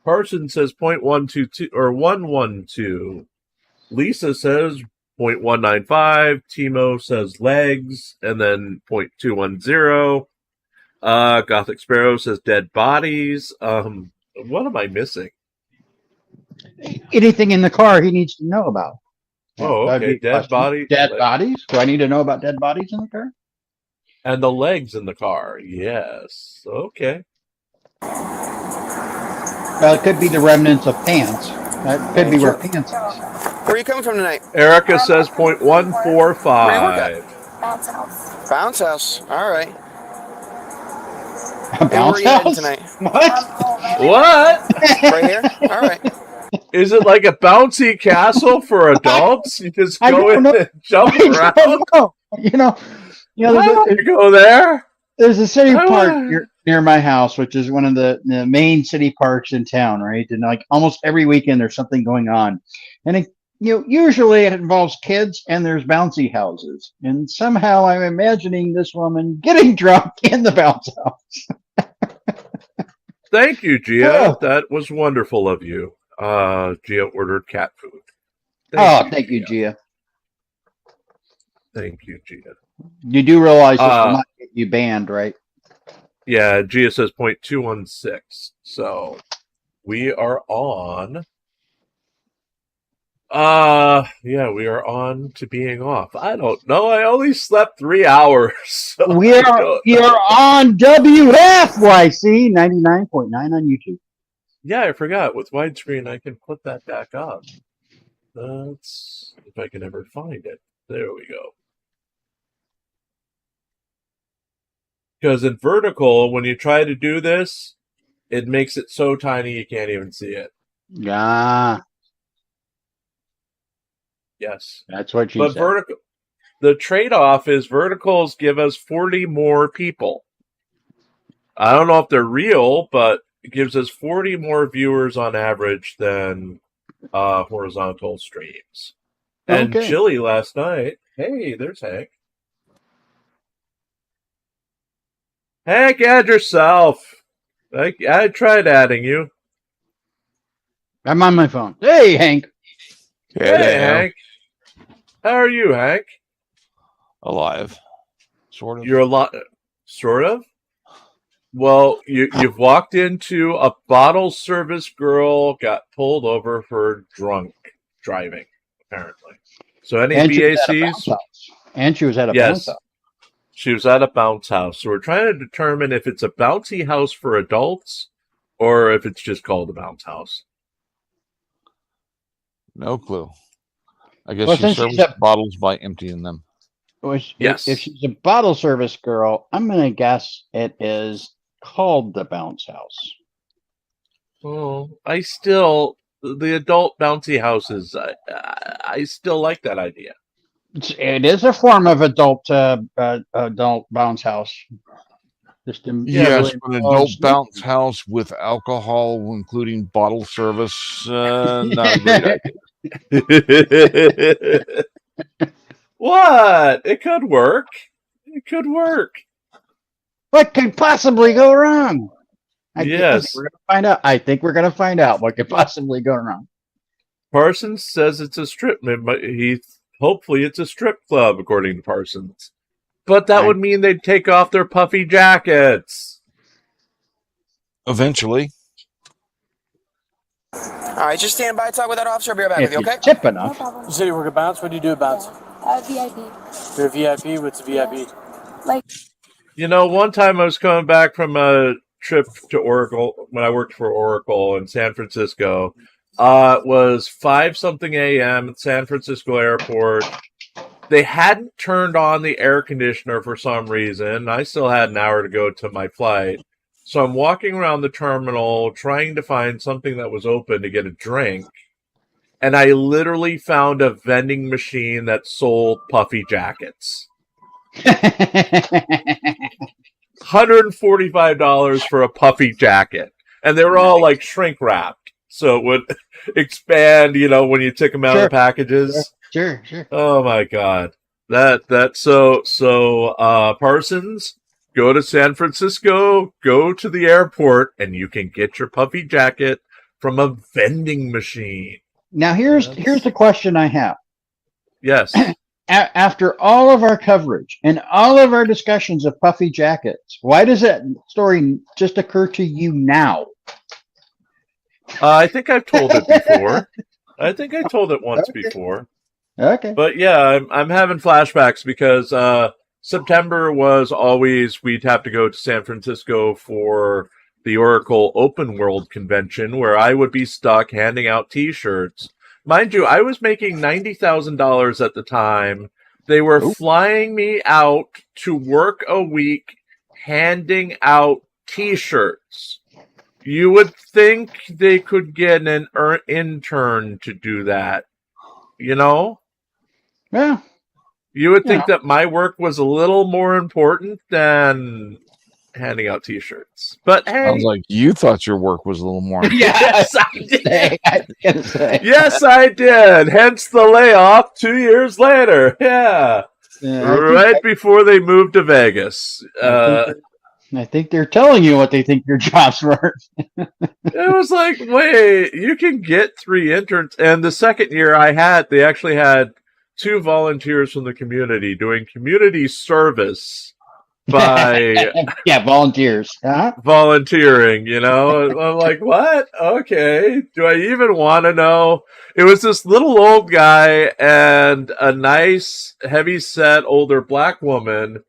Parson says 0.122 or 112. Lisa says 0.195. Timo says legs, and then 0.210. Gothic Sparrow says dead bodies. What am I missing? Anything in the car he needs to know about. Oh, That'd okay. be a Dead question. body. Dead bodies? Do I need to know about dead bodies in the car? And the legs in the car. Yes. Okay. Well, it could be the remnants of pants. That could be where pants is. Where are you coming from tonight? Erica says 0.145. Where you work at? Bounce house. Bounce house. All right. A And where bounce are you heading house? tonight? What? What? Right here? All right. Is it like a bouncy castle for adults? You just I go don't in know. and jump I around? don't know. You know, You go there? there's a city I park wanna- near my house, which is one of the main city parks in town, right? And like almost every weekend there's something going on. And it, usually it involves kids and there's bouncy houses. And somehow I'm imagining this woman getting drunk in the bounce house. Thank you, Gia. Oh. That was wonderful of you. Gia ordered cat food. Thank you, Gia. Thank you, Gia. You do realize this will not get you banned, right? Yeah, Gia says 0.216. So we are on. Yeah, we are on to being off. I don't know. I only slept 3 hours. So We are on WFYC 99.9 on YouTube. Yeah, I forgot. With widescreen, I can put that back up. That's if I can ever find it. There we go. Because in vertical, when you try to do this, it makes it so tiny you can't even see it. Yeah, Yes. that's what she But said. vertical, the trade-off is verticals give us 40 more people. I don't know if they're real, but it gives us 40 more viewers on average than horizontal streams. And Okay. Chili last night. Hey, there's Hank. Hank, add yourself. I tried adding you. I'm on my phone. Hey, Hank. Hey, Hank. How are you, Hank? Alive. Sort of. You're alive. Sort of? Well, you've walked into a bottle service girl, got pulled over for drunk driving, apparently. So any And she was at a BACs? bounce house. And she was at a bounce Yes. house. She was at a bounce house. So we're trying to determine if it's a bouncy house for adults or if it's just called a bounce house. No clue. I guess Well, she since she's serviced a- bottles by emptying them. Yes. If she's a bottle service girl, I'm going to guess it is called the bounce house. Well, the adult bouncy houses, I still like that idea. It is a form of adult bounce house. Just Yes, really an involves adult bounce house with alcohol, including bottle service. Not a great idea. What? It could work. It could work. What could possibly go wrong? Yes. We're going to find out. I think we're going to find out what could possibly go wrong. Parsons says it's a strip. Hopefully it's a strip club, according to Parsons. But that would mean they'd take off their puffy jackets. Eventually. All right, just stand by, talk with that officer. I'll be right back with you, okay? Tip enough. City worker bounce. What do you do at bounce? VIP. You're a VIP. What's a VIP? Like. You know, one time I was coming back from a trip to Oracle when I worked for Oracle in San Francisco. It was 5-something a.m. at San Francisco Airport. They hadn't turned on the air conditioner for some reason. I still had an hour to go to my flight. So I'm walking around the terminal trying to find something that was open to get a drink. And I literally found a vending machine that sold puffy jackets. $145 for a puffy jacket. And they were all like shrink wrapped. So it would expand, you know, when you took them out of the packages. Sure. Oh my God. Parsons, go to San Francisco, go to the airport, and you can get your puffy jacket from a vending machine. Now here's the question I have. Yes. After all of our coverage and all of our discussions of puffy jackets, why does that story just occur to you now? I think I've told it before. I think I told it once before. Okay. But yeah, I'm having flashbacks because September was always, we'd have to go to San Francisco for the Oracle Open World Convention where I would be stuck handing out T-shirts. Mind you, I was making $90,000 at the time. They were flying me out to work a week handing out T-shirts. You would think they could get an intern to do that, you know? Yeah. You would think that my work was a little more important than handing out T-shirts. But hey. Sounds like you thought your work was a little more important. Yes, I did. Yes, I did. Hence the layoff 2 years later. Yeah. Right before they moved to Vegas. I think they're telling you what they think your job's worth. It was like, wait, you can get 3 interns. And the second year they actually had 2 volunteers from the community doing community service by volunteers. Volunteering, you know. I'm like, what? Okay. Do I even want to know? It was this little old guy and a nice, heavy-set older black woman.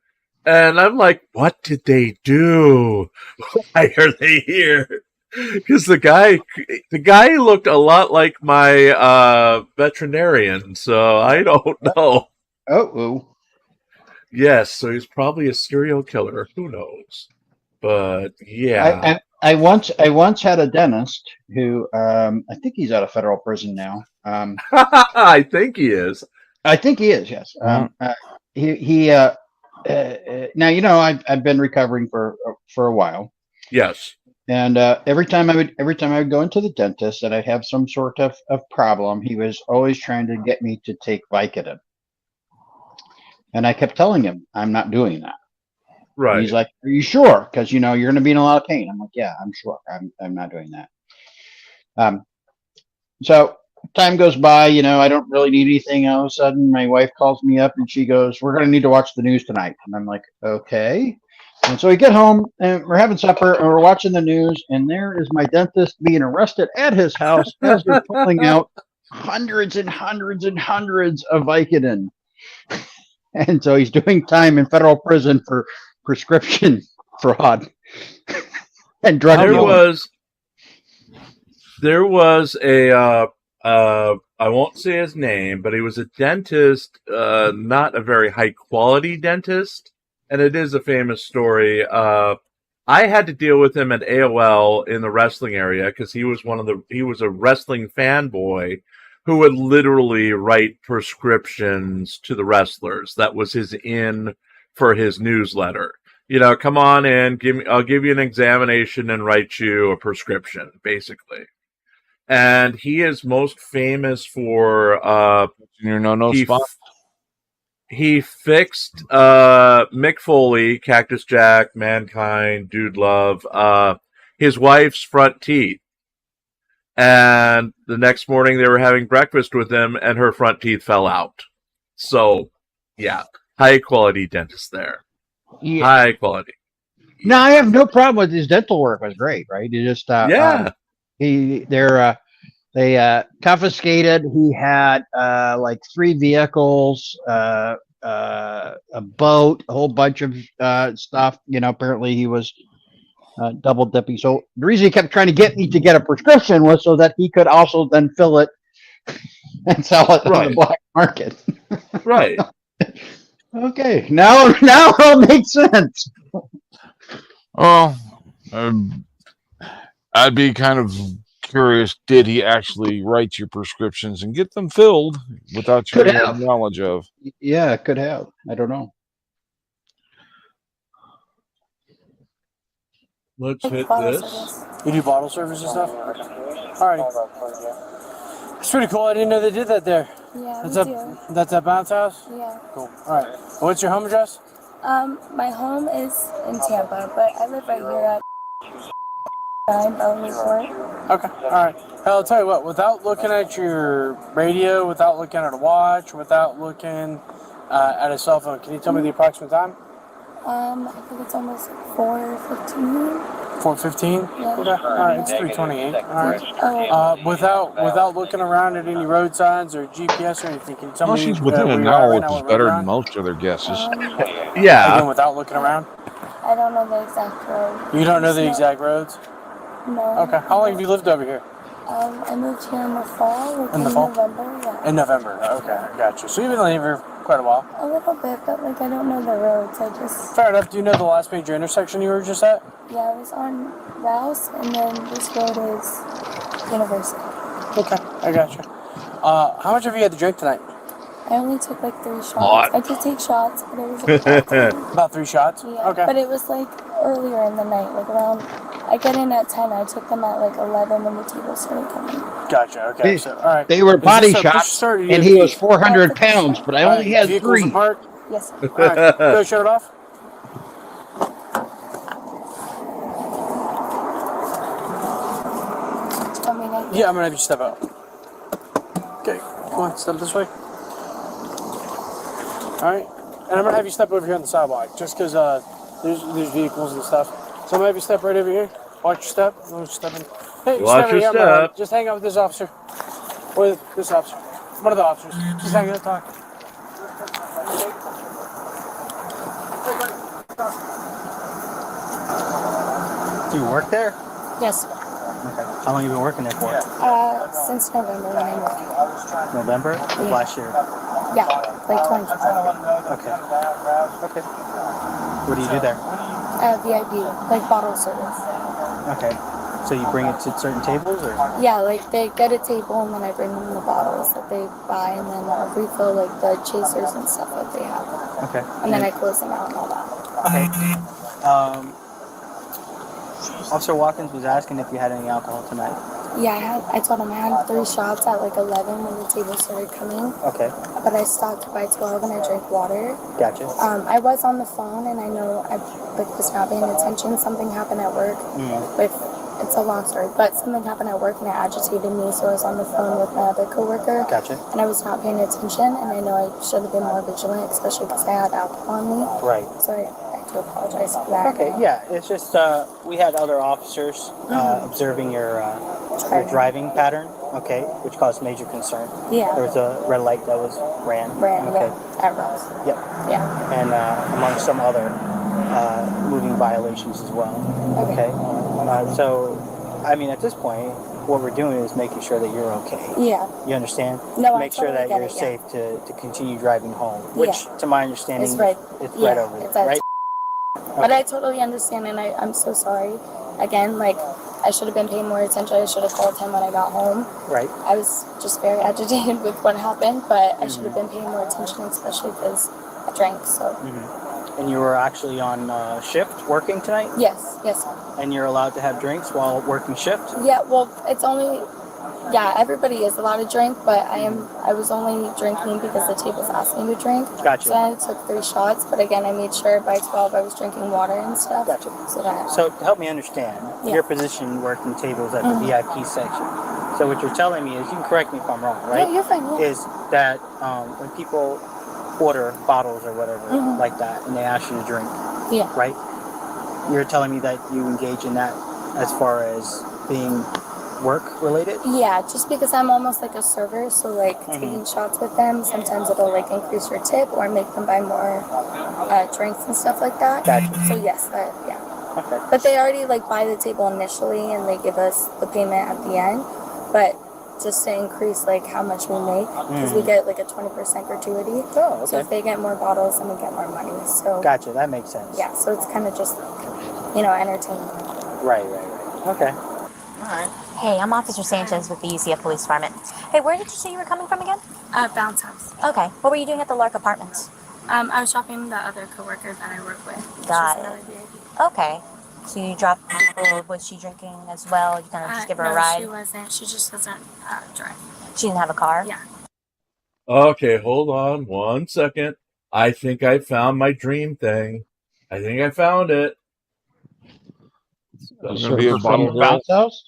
And I'm like, what did they do? Why are they here? Because the guy looked a lot like my veterinarian, so I don't know. Oh. Yes, so he's probably a serial killer. Who knows? But yeah, I once had a dentist who I think he's out of federal prison now. I think he is. I think he is. Yes. He now you know I've been recovering for a while. Yes. And every time I would go into the dentist and I'd have some sort of problem, he was always trying to get me to take Vicodin. And I kept telling him, I'm not doing that. Right. And he's like, are you sure? Because, you know, you're going to be in a lot of pain. I'm like, yeah, I'm sure. I'm not doing that. So time goes by, you know, I don't really need anything. All of a sudden, my wife calls me up and she goes, we're going to need to watch the news tonight. And I'm like, okay. And so we get home and we're having supper and we're watching the news. And there is my dentist being arrested at his house as they're pulling out hundreds and hundreds and hundreds of Vicodin. And so he's doing time in federal prison for prescription fraud and drug dealing. There was a I won't say his name, but he was a dentist, not a very high quality dentist, and it is a famous story. I had to deal with him at AOL in the wrestling area because he was a wrestling fanboy who would literally write prescriptions to the wrestlers. That was his in for his newsletter. You know, come on in, I'll give you an examination and write you a prescription, basically. And he is most famous for he fixed Mick Foley, Cactus Jack, Mankind, Dude Love, his wife's front teeth. And the next morning they were having breakfast with him and her front teeth fell out. So, yeah, high quality dentist there. Yeah. High quality. No, I have no problem with his dental work. Was great, right? He just they confiscated. He had like 3 vehicles, a boat, a whole bunch of stuff. You know, apparently he was double dipping. So the reason he kept trying to get me to get a prescription was so that he could also then fill it and sell it on the black market. Right. Okay, now it all makes sense. Well, I'd be kind of curious, did he actually write your prescriptions and get them filled without your knowledge of? Yeah, could have. I don't know. Let's hit this. You do bottle service and stuff? Alrighty. It's pretty cool. I didn't know they did that there. Yeah, That's at Bounce House? Yeah. Cool. Alright. What's your home address? My home is in Tampa, but I live right here at 9 Bellevue Court. Okay. Alright. I'll tell you what, without looking at your radio, without looking at a watch, without looking at a cell phone, can you tell me the approximate time? I think it's almost 4:15. 4:15? Yeah. Okay. Alright, it's 3:28. Alright. Without looking around at any road signs or GPS or anything, can you tell Well, me she's within where an you are hour, right which now, is what road better you're than on? most other guesses. Yeah. Again, without looking around? I don't know the exact road. You don't know the exact roads? No. Okay. How long have you lived over here? I moved here in the fall, like In the fall? November, yeah. In November. Okay, I got you. So you've been living here for quite a while. A little bit, but like I don't know the roads. I just Fair enough. Do you know the last major intersection you were just at? I was on Rouse, and then this road is University. Okay, I got you. How much have you had to drink tonight? I only took like 3 shots. Lot. I did take shots, but it was like About 3 shots? yeah. Okay. But it was like earlier in the night, like around. I get in at 10. I took them at like 11 when the table started coming. Gotcha. Okay. So, all right. They were Is body this a push shots, start or and he was 400 pounds, but I only had vehicles 3. apart? Yes. All right. Go shut it off. Yeah, I'm gonna have you step out. Okay, come on, step this way. Alright, and I'm gonna have you step over here on the sidewalk, just because there's vehicles and stuff. So I'm gonna have you step right over here. Watch your step. Hey, Watch step right your here. step. Just hang out with this officer. Or this officer. One of the officers. Just hang out and talk. Do you work there? Yes. Okay. How long have you been working there for? Since November when I moved. November of last year. Yeah, like 20. Okay. Okay. What do you do there? VIP, like bottle service. Okay. So you bring it to certain tables, or? Yeah, like they get a table and then I bring them the bottles that they buy and then I'll refill like the chasers and stuff that they have. Okay. And then I close them out and all that. Okay. Officer Watkins was asking if you had any alcohol tonight. Yeah, I told him I had 3 shots at like 11 when the table started coming. Okay. But I stopped by 12 and I drank water. Gotcha. I was on the phone and I know I was not paying attention. Something happened at work it's a long story, but something happened at work and it agitated me, so I was on the phone with my other coworker. Gotcha. And I was not paying attention, and I know I should have been more vigilant, especially because I had alcohol on me. Right. So I do apologize for that. Okay, yeah, it's just we had other officers observing your driving pattern, okay, which caused major concern. Yeah. There was a red light that was ran. Okay. Yeah, at Rose. Yep. Yeah. And among some other moving violations as well. Okay. So, I mean, at this point, what we're doing is making sure that you're okay. Yeah. You understand? No, Make I sure totally that you're get it, safe to continue driving home, which, to my understanding, It's right. it's Yeah, right over it's there, at right? But I totally understand, and I'm so sorry. Again, like, I should have been paying more attention. I should have called him when I got home. Right. I was just very agitated with what happened, but I should have been paying more attention, especially because I drank, so. And you were actually on shift working tonight? Yes, yes. And you're allowed to have drinks while working shift? Yeah, well, it's only, yeah, everybody is allowed to drink, but I was only drinking because the tables asked me to drink. Gotcha. So I took 3 shots, but again, I made sure by 12 I was drinking water and stuff. Gotcha. So to help me understand, your position working tables at the VIP section. So what you're telling me is, you can correct me if I'm wrong, right? Yeah, you're fine, yeah. Is that when people order bottles or whatever like that, and they ask you to drink, yeah, right? you're telling me that you engage in that as far as being work related? Yeah, just because I'm almost like a server, so like taking shots with them, sometimes it'll like increase your tip or make them buy more drinks and stuff like that. Gotcha. So yes, yeah. Okay. But they already like buy the table initially and they give us the payment at the end. But just to increase like how much we make, because we get like a 20% gratuity. Oh, okay. So if they get more bottles, then we get more money. So Gotcha, that makes sense. yeah, so it's kind of just, you know, entertainment. Right. Okay. Alright. Hey, I'm Officer Sanchez with the UCF Police Department. Hey, where did you say you were coming from again? Bounce house. Okay. What were you doing at the Lark Apartments? I was shopping the other coworker that I work with. Got She's it. another VIP. Okay. So you dropped people. Was she drinking as well? You kind of just give her a ride? No, she wasn't. She just doesn't drive. She didn't have a car? Yeah. Okay, hold on 1 second. I think I found my dream thing. I think I found it. There's gonna be a bottle girl. Bounce house?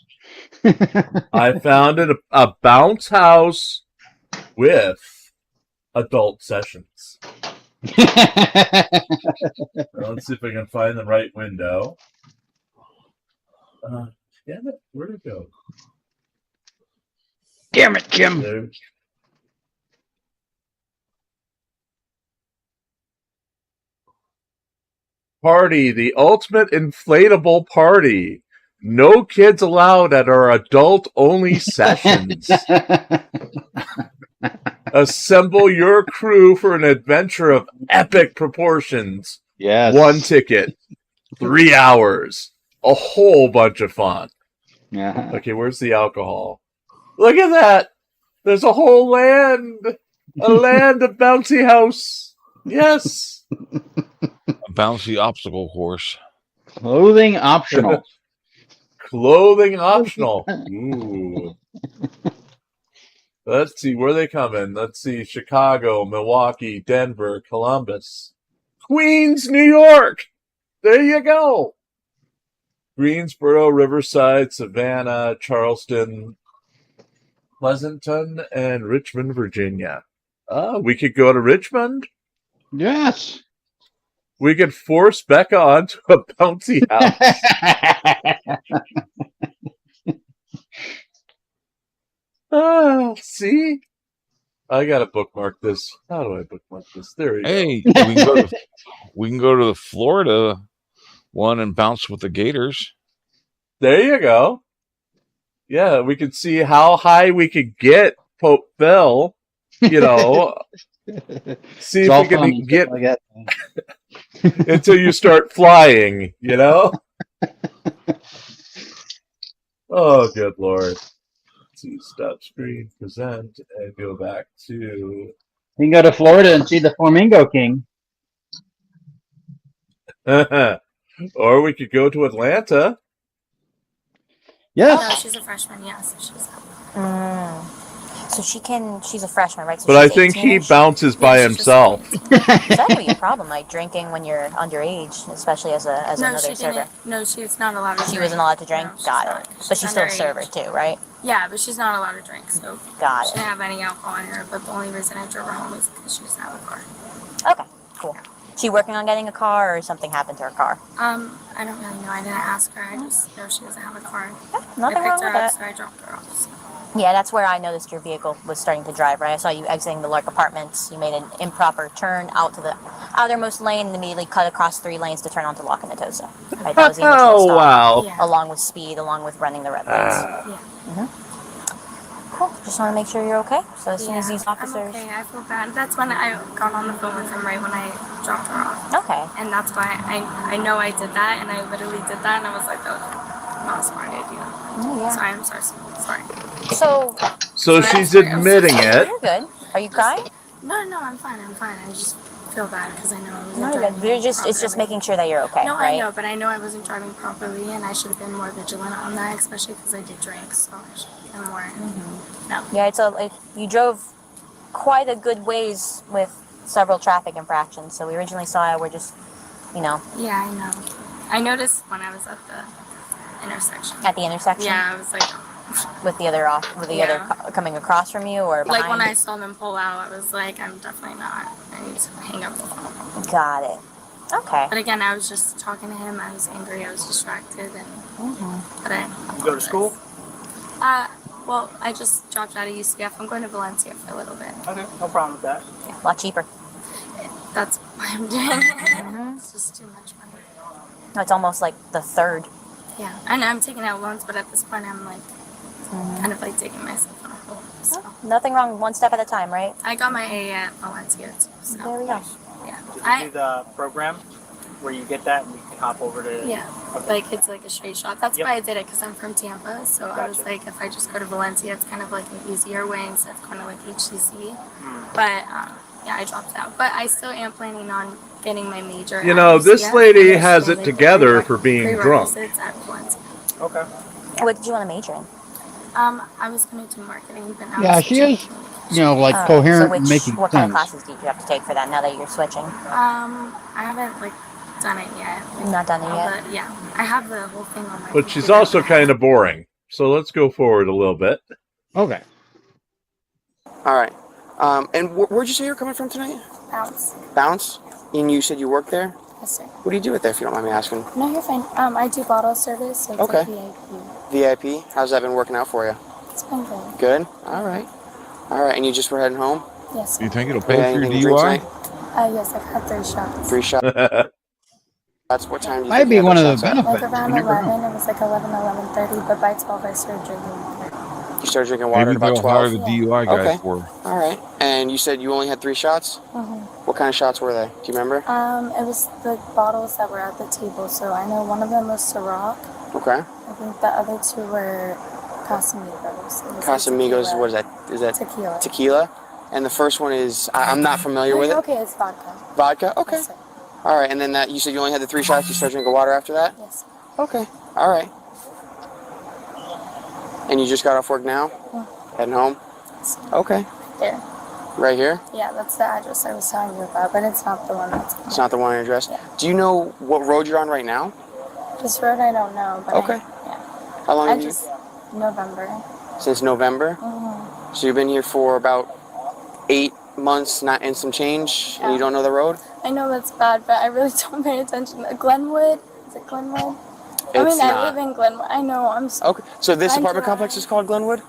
I found it a bounce house with adult sessions. Let's see if I can find the right window. Damn it, where'd it go? Damn it, Jim. There. Party, the ultimate inflatable party. No kids allowed at our adult-only sessions. Assemble your crew for an adventure of epic proportions. Yes. 1 ticket. 3 hours. A whole bunch of fun. Yeah. Okay, where's the alcohol? Look at that! There's a whole land! A land of bouncy house! Yes! A bouncy obstacle course. Clothing optional. Clothing optional. Ooh. Let's see, where are they coming? Let's see, Chicago, Milwaukee, Denver, Columbus. Queens, New York! There you go! Greensboro, Riverside, Savannah, Charleston, Pleasanton, and Richmond, Virginia. We could go to Richmond. Yes. We could force Becca onto a bouncy house. See? I gotta bookmark this. How do I bookmark this? There we go. We can go to the Florida one and bounce with the Gators. There you go. Yeah, we could see how high we could get Pope Phil. You know, see if we can get until you start flying. You know. Oh, good Lord. Let's see, stop screen, present, and go back to. You can go to Florida and see the Flamingo King. Or we could go to Atlanta. Yes. No, she's a freshman. Yes, she's. So she's a freshman, right? So But I she's think he 18-ish? bounces by himself. That would be a problem, like drinking when you're underage, especially as another server. No, she's not allowed to drink. She wasn't allowed to drink? No, Got it. But she's still a underage. server too, right? Yeah, but she's not allowed to drink, so Got she it. didn't have any alcohol in her. But the only reason I drove her home is because she doesn't have a car. Okay, cool. She working on getting a car, or something happened to her car? I don't really know. I didn't ask her. I just know she doesn't have a car. Nothing I wrong picked her with up, that. so I dropped her off. So. Yeah, that's where I noticed your vehicle was starting to drive, right? I saw you exiting the Lark Apartments. You made an improper turn out to the outermost lane and immediately cut across 3 lanes to turn onto La Canatosa. Right, that was the initial stop. Wow. Yeah. Along with speed, along with running the red lights. Yeah. Cool. Just want to make sure you're okay. So as soon as these officers... I'm okay. I feel bad. That's when I got on the phone with him right when I dropped her off. Okay. And that's why I know I did that, and I literally did that, and I was like, oh, not a smart idea. Oh, yeah. So I'm sorry. So she's admitting it. You're good. Are you crying? No, I'm fine. I just feel bad because I know I wasn't No, driving you're just, it's just making sure that you're okay, No, right? I know, but I know I wasn't driving properly, and I should have been more vigilant on that, especially because I did drink, so I should have been more. No. Yeah, you drove quite a good ways with several traffic infractions. So we originally saw it. We're just, Yeah, I know. I noticed when I was at the intersection. At the intersection? Yeah, I was like. With the other other coming across from you or behind? Like when I saw them pull out, I was like, I'm definitely not. I need to hang up the phone. Got it. Okay. But again, I was just talking to him. I was angry. I was distracted, and but I. You go to school? Well, I just dropped out of UCF. I'm going to Valencia for a little bit. Okay, no problem with that. Yeah, a lot cheaper. That's why I'm doing it. It's just too much money. No, it's almost like the third. Yeah, I know I'm taking out loans, but at this point, I'm like kind of like taking myself on a hole. So. Nothing wrong, one step at a time, right? I got my A at Valencia too. So. There we go. Yeah. Did you do the program where you get that and you can hop over to? Yeah, like it's like a straight shot. That's why I did it, because I'm from Tampa. So I was like, if I just go to Valencia, it's kind of like an easier way instead of going to like HCC. But yeah, I dropped out. But I still am planning on getting my major. You know, this lady has it together for being drunk. At Valencia. Okay. What did you want to major in? I was going to do marketing, but now Yeah, she is, you know, like coherent, so making what sense. kind of classes did you have to take for that now that you're switching? I haven't like done it yet. Not done it yet? But yeah, I have the whole thing on my But she's also kind of boring. So let's go forward a little bit. Okay. All right. And where'd you say you're coming from tonight? Bounce. Bounce? And you said you work there? Yes, sir. What do you do with there, if you don't mind me asking? No, you're fine. I do bottle service, so it's Okay. like VIP. VIP? How's that been working out for you? It's been good. Good? All right. All right. And you just were heading home? Yes. Do you think it'll pay Yeah, for your anything to drink DUI? tonight? Yes, I've had 3 shots. 3 shots? That's what time do you Might think be you had one of those the shots at? benefits. Like around You never 11, know. it was like 11, 11:30, but by 12 I started drinking water. You started drinking water Maybe at about they'll hire 12? the DUI guys Okay. for her. All right. And you said you only had 3 shots? What kind of shots were they? Do you remember? It was the bottles that were at the table, so I know one of them was Ciroc. Okay. I think the other 2 were Casamigos. It was Casamigos, tequila. what is that? Is that Tequila. tequila? And the first one is, I'm not familiar with it. Okay, it's vodka. Vodka? Okay. Yes, sir. All right. And then that you said you only had the 3 shots. You started drinking water after that? Yes. Okay. All right. And you just got off work now? Heading home? Okay. There. Right here? Yeah, that's the address I was telling you about, but it's not the one that's It's not the one on your address? Do you know what road you're on right now? this road. I don't know, but Okay. How long I have you? just November. Since November? So you've been here for about 8 months, not in some change, and you don't know the road? I know that's bad, but I really don't pay attention. Glenwood? Is it Glenwood? I It's mean, I not. live in Glenwood. I know. I'm so. Okay. So this I apartment drive. complex is called Glenwood?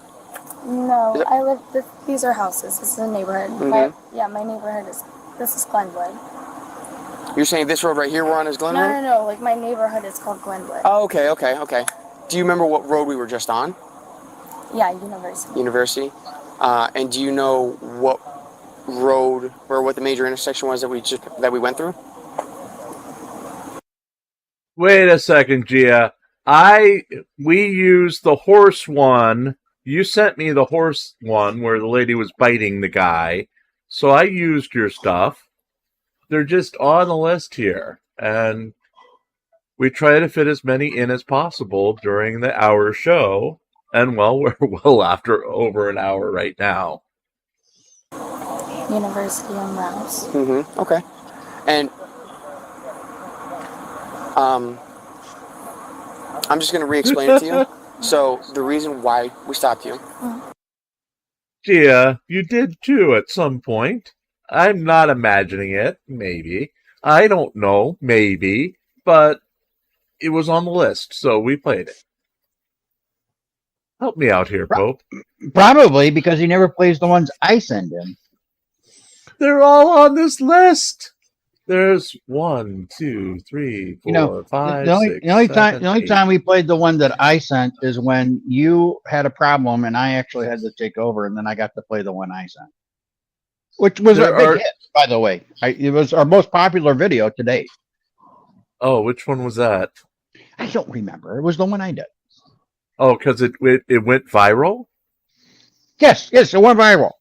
No, I live. These are houses. This is a neighborhood. Mhm. My neighborhood is. This is Glenwood. You're saying this road right here we're on is Glenwood? No. Like my neighborhood is called Glenwood. Oh, okay. Do you remember what road we were just on? Yeah, University. University. And do you know what road or what the major intersection was that we went through? Wait a second, Gia. We used the horse one. You sent me the horse one where the lady was biting the guy. So I used your stuff. They're just on the list here. And we try to fit as many in as possible during the hour show. And well, we're well after over an hour right now. University and Rouse. Okay. And I'm just going to re-explain it to you. So the reason why we stopped you. Gia, you did too at some point. I'm not imagining it. Maybe. I don't know. Maybe. But it was on the list, so we played it. Help me out here, Pope. Probably because he never plays the ones I send him. They're all on this list. There's 1, 2, 3, 4, 5, the only, 6, the only 7, time the only 8. time we played the one that I sent is when you had a problem and I actually had to take over, and then I got to play the one I sent, which was a big hit, by the way. It was our most popular video to date. Oh, which one was that? I don't remember. It was the one I did. Oh, because it went viral? Yes, it went viral.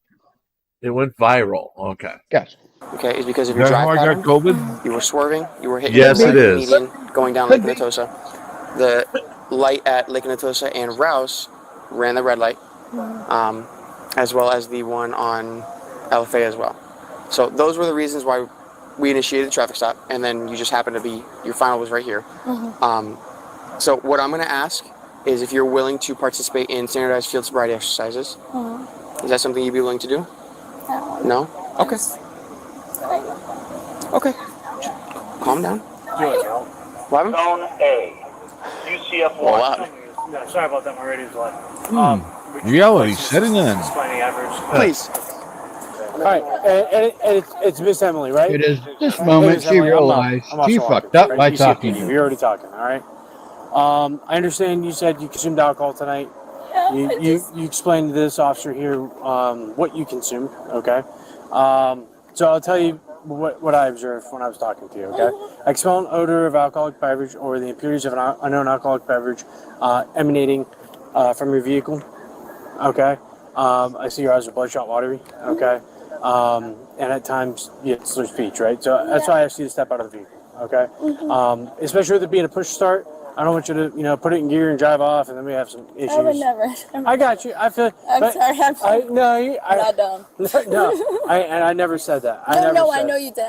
It went viral. Okay. Yes. Okay, it's because of Is your that drive how I pattern. got COVID? You were swerving. You were hitting Yes, the it is. median going down Lake Natosa. The light at Lake Natosa and Rouse ran the red light, as well as the one on LFA as well. So those were the reasons why we initiated the traffic stop, and then you just happened to be, your final was right here. So what I'm going to ask is if you're willing to participate in standardized field sobriety exercises. Is that something you'd be willing to do? No? Okay. Okay. calm down. What? Zone A. UCF Well, 1. No, sorry about that. My radio's loud. Reality setting in. Explaining average. Please. All right, and it's Miss Emily, right? It is this Hey, moment Miss she Emily, realized I'm off she the walker, fucked up right? by You see a talking PD. to We're already talking, all right? I understand you said you consumed alcohol tonight. You explained to this officer here what you consumed, okay? So I'll tell you what I observed when I was talking to you, okay? I smell an odor of alcoholic beverage or the impurities of an unknown alcoholic beverage emanating from your vehicle, okay? I see your eyes are bloodshot watery, okay? And at times, yes, there's speech, right? So that's why I asked you to step out of the vehicle, okay? Especially with it being a push start, I don't want you to, put it in gear and drive off, and then we have some issues. I would never. I got you. I feel. I'm sorry. I'm not dumb. No, I never said that. I know you did.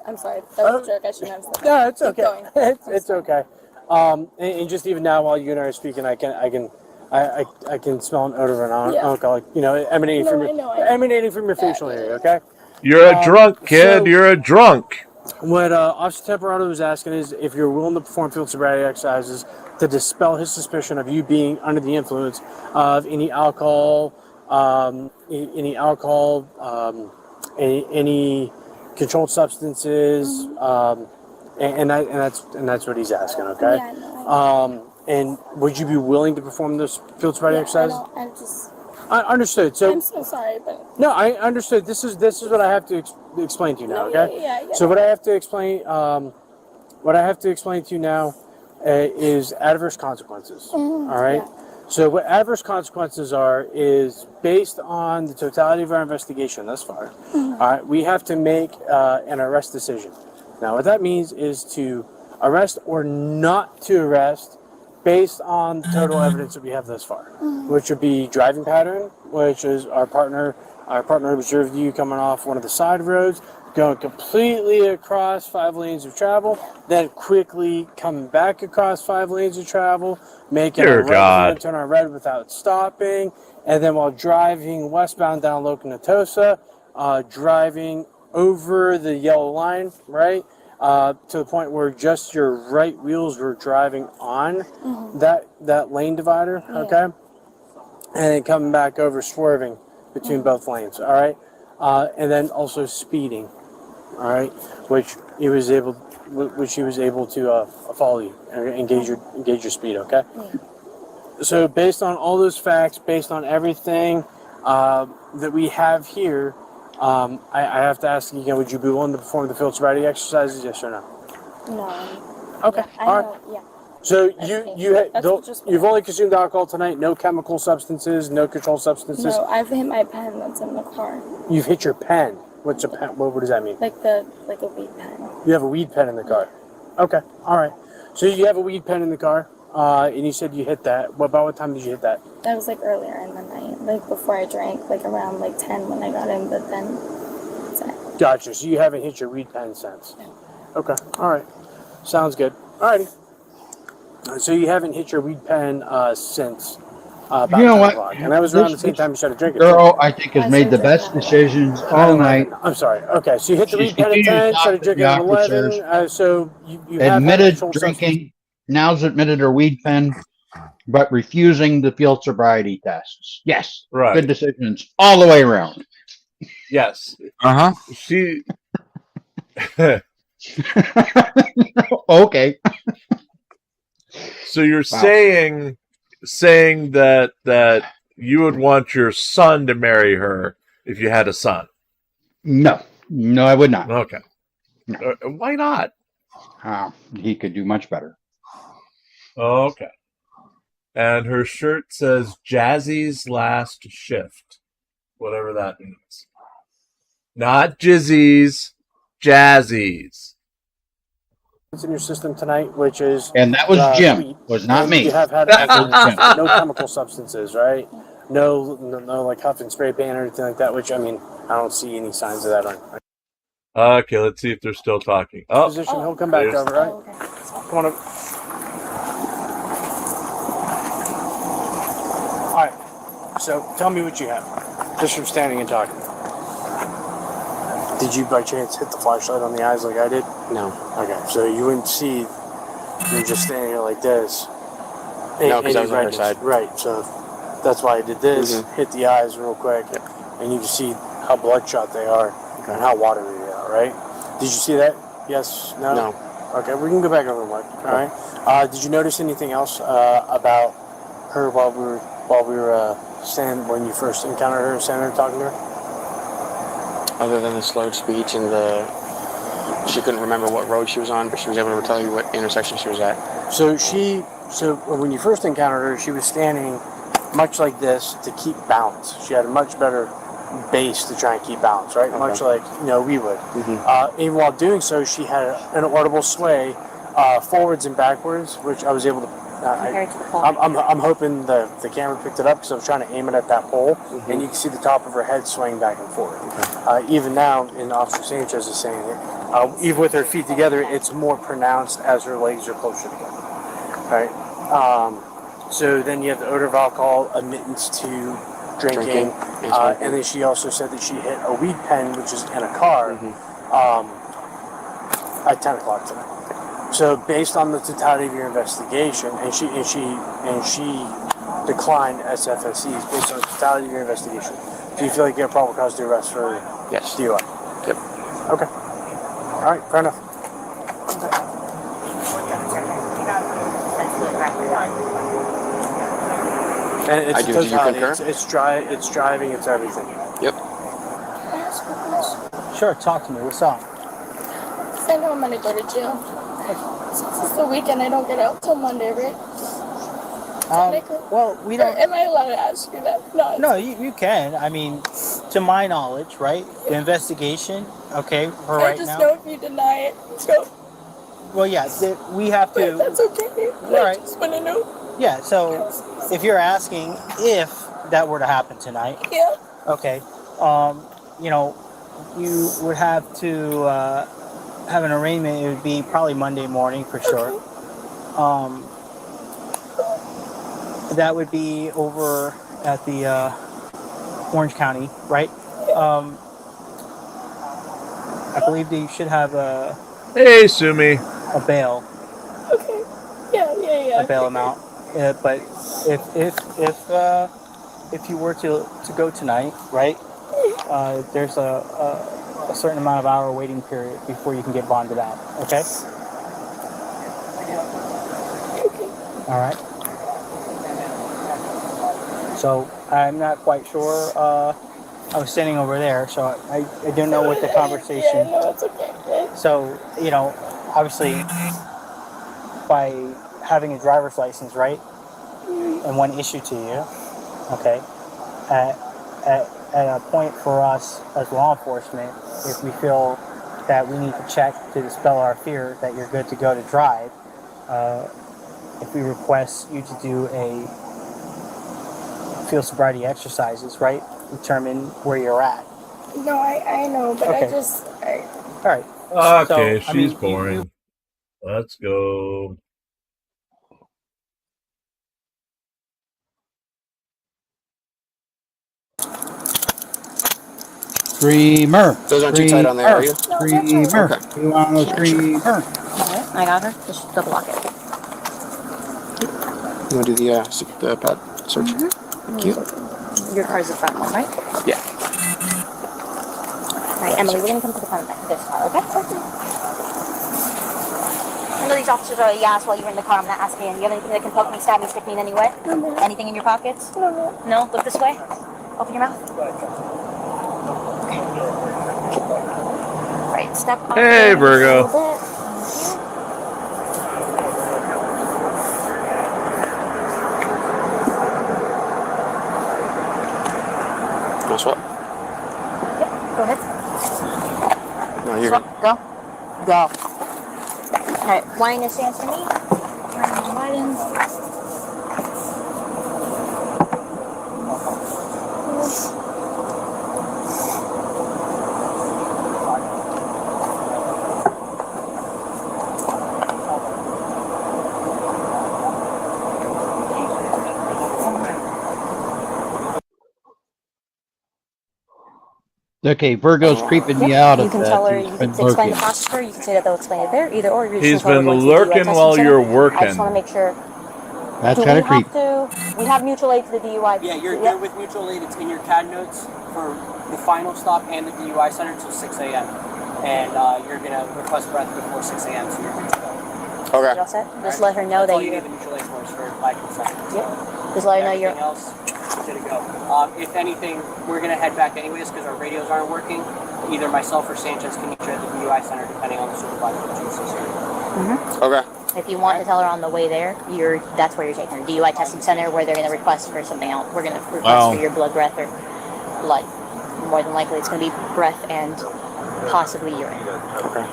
I'm sorry. That was a joke. I shouldn't have said that. No, it's Keep okay. going. It's okay. And just even now, while you and I are speaking, I can smell an odor of an alcoholic, emanating from your facial area. Okay. You're a drunk, kid. so- You're a drunk. What Officer Temperado was asking is if you're willing to perform field sobriety exercises to dispel his suspicion of you being under the influence of any alcohol, any controlled substances, and that's what he's asking. Okay. Yeah, no, And would you be willing to perform those field sobriety exercises? I understood. So I'm so sorry, but no, I understood. This is what I have to explain to you now. Okay. yeah, So what I have to explain, to you now, is adverse consequences. All right. So what adverse consequences are is based on the totality of our investigation thus far. All right. We have to make an arrest decision. Now, what that means is to arrest or not to arrest based on the total evidence that we have thus far, which would be driving pattern, which is our partner observed you coming off one of the side roads, going completely across 5 lanes of travel, then quickly coming back across 5 lanes of travel, making Dear a right God. turn on red without stopping, and then while driving westbound down Locanatosa, driving over the yellow line, right? To the point where just your right wheels were driving on that lane divider, okay? And then coming back over, swerving between both lanes, all right? And then also speeding, all right? Which he was able to follow you and engage your speed, okay? So based on all those facts, based on everything that we have here, I have to ask you again, would you be willing to perform the field sobriety exercises, yes or no? no. Okay, I all know, right. yeah. So That's you've only consumed alcohol tonight, no chemical substances, no controlled substances? No, I've hit my pen that's in the car. You've hit your pen. What's a pen? What does that mean? Like a weed pen. You have a weed pen in the car. Okay, all right. So you have a weed pen in the car, and you said you hit that. About what time did you hit that? That was earlier in the night, before I drank, around 10 when I got in, but then that's it. Gotcha. So you haven't hit your weed pen since. Okay, all right. Sounds good. All righty. So you haven't hit your weed pen since about 10 o'clock. And that was around the same time you started drinking. Girl, I think, has made the best decisions all night. I'm sorry. Okay, so you hit the She's weed pen at 10, started drinking at 11. So you have admitted had drinking, now's admitted her weed pen, but refusing the field sobriety tests. Yes. Right. Good decisions all the way around. Yes. Uh-huh. She... Okay. So you're saying that you would want your son to marry her if you had a son? No, I would not. Okay. No. Why not? He could do much better. Okay. And her shirt says Jazzy's last shift, whatever that means. Not Jizzy's, Jazzy's. in your system tonight, which is And that was Jim, wheat. was not And me. You have had no chemical substances, right? No, huff and spray paint or anything like that. Which I don't see any signs of that on. Okay, let's see if they're still talking. Oh, Position. He'll come back over, right? Oh, okay. Come on over. All right. So tell me what you have, just from standing and talking. Did you by chance hit the flashlight on the eyes like I did? No. Okay, so you wouldn't see, you're just standing here like this. No, because I was on her side. Right, so that's why I did this, Mhm. hit the eyes real quick, and you can see how bloodshot they are and how watery they are, right? Did you see that? Yes? No? No. Okay, we can go back over one. All right. Did you notice anything else about her while we were standing, when you first encountered her, standing there talking to her? Other than the slurred speech and she couldn't remember what road she was on, but she was able to tell you what intersection she was at. So when you first encountered her, she was standing much like this to keep balance. She had a much better base to try and keep balance, right? Okay. Much like we would. Even while doing so, she had an audible sway forwards and backwards, which I was able to. I'm hoping the camera picked it up because I was trying to aim it at that pole, and you can see the top of her head swaying back and forth. Even now, and Officer Sanchez is saying it, even with her feet together, it's more pronounced as her legs are closer together. Right. So then you have the odor of alcohol, admittance to drinking, and then she also said that she hit a weed pen, which is in a car, at 10 o'clock tonight. So based on the totality of your investigation, and she declined SFSEs based on the totality of your investigation, do you feel like you have probable cause to arrest for DUI? Yep. Okay. All right, fair enough. And it's do you concur? It's driving, it's everything. Yep. Sure, talk to me. What's up? I know I'm gonna go to jail. Since it's the weekend, I don't get out till Monday, right? Well, we don't. Am I allowed to ask you that? No, you can. I mean, to my knowledge, right? The investigation, okay, for right now. I just know if you deny it, so. Well, yeah, we have to. That's okay. Right. I just want to know. Yeah. So, if you're asking if that were to happen tonight. Yeah. Okay. You would have to have an arraignment. It would be probably Monday morning for sure. That would be over at the Orange County, right? I believe that you should have a. Hey, Sumi. A bail. Okay. Yeah. A bail amount. But if you were to go tonight, right? There's a certain amount of hour waiting period before you can get bonded out. Okay. All right. So I'm not quite sure. I was standing over there, so I don't know what the conversation. Yeah, no, it's okay. So obviously, by having a driver's license, right, and one issued to you, okay, at a point for us as law enforcement, if we feel that we need to check to dispel our fear that you're good to go to drive, if we request you to do a field sobriety exercises, right, determine where you're at. No, I know, but Okay. All right. Okay, So, she's boring. Let's go. Screamer. Those aren't too tight on there, are you? Screamer. Okay. You want a screamer? I got her. Just double lock it. You want to do the pad search? Thank you. Your car's the front one, right? Yeah. All right, Emily, we're going to come to the front of this car, okay? I know these officers are asked while you were in the car. I'm going to ask you, do you have anything that can poke me, stab me, stick me in any way? No. Anything in your pockets? No. No? Look this way. Open your mouth. Right, step up. Hey, Virgo. Nice what? Yep, go ahead. No, you're Swap. Go. Alright, wine is stance to me. Widen. Okay, Virgo's creeping me out. You At can that. tell her, He's you been can explain the lurking. process to her, you can say that they'll explain it there, either or. You're He's just going been to the DUI lurking testing while center. you're I just want to working. make sure. That's Do kind we of creepy. we have mutual aid to the DUI? Yeah, you're with mutual aid. It's in your CAD notes for the final stop and the DUI center until 6 a.m. And you're going to request breath before 6 a.m. so you're good to go. Okay. You all set? Just let her know that you need the mutual aid for is for by consent. Yep. Just let her know you're. Everything else, good to go. If anything, we're going to head back anyways because our radios aren't working. Either myself or Sanchez can meet you at the DUI center depending on the supervisor that chooses. Okay. If you want to tell her on the way there, that's where you're taking her. DUI testing center where they're going to request for something else. We're going to request for your blood, breath, or blood. More than likely, it's going to be breath and possibly urine. Okay.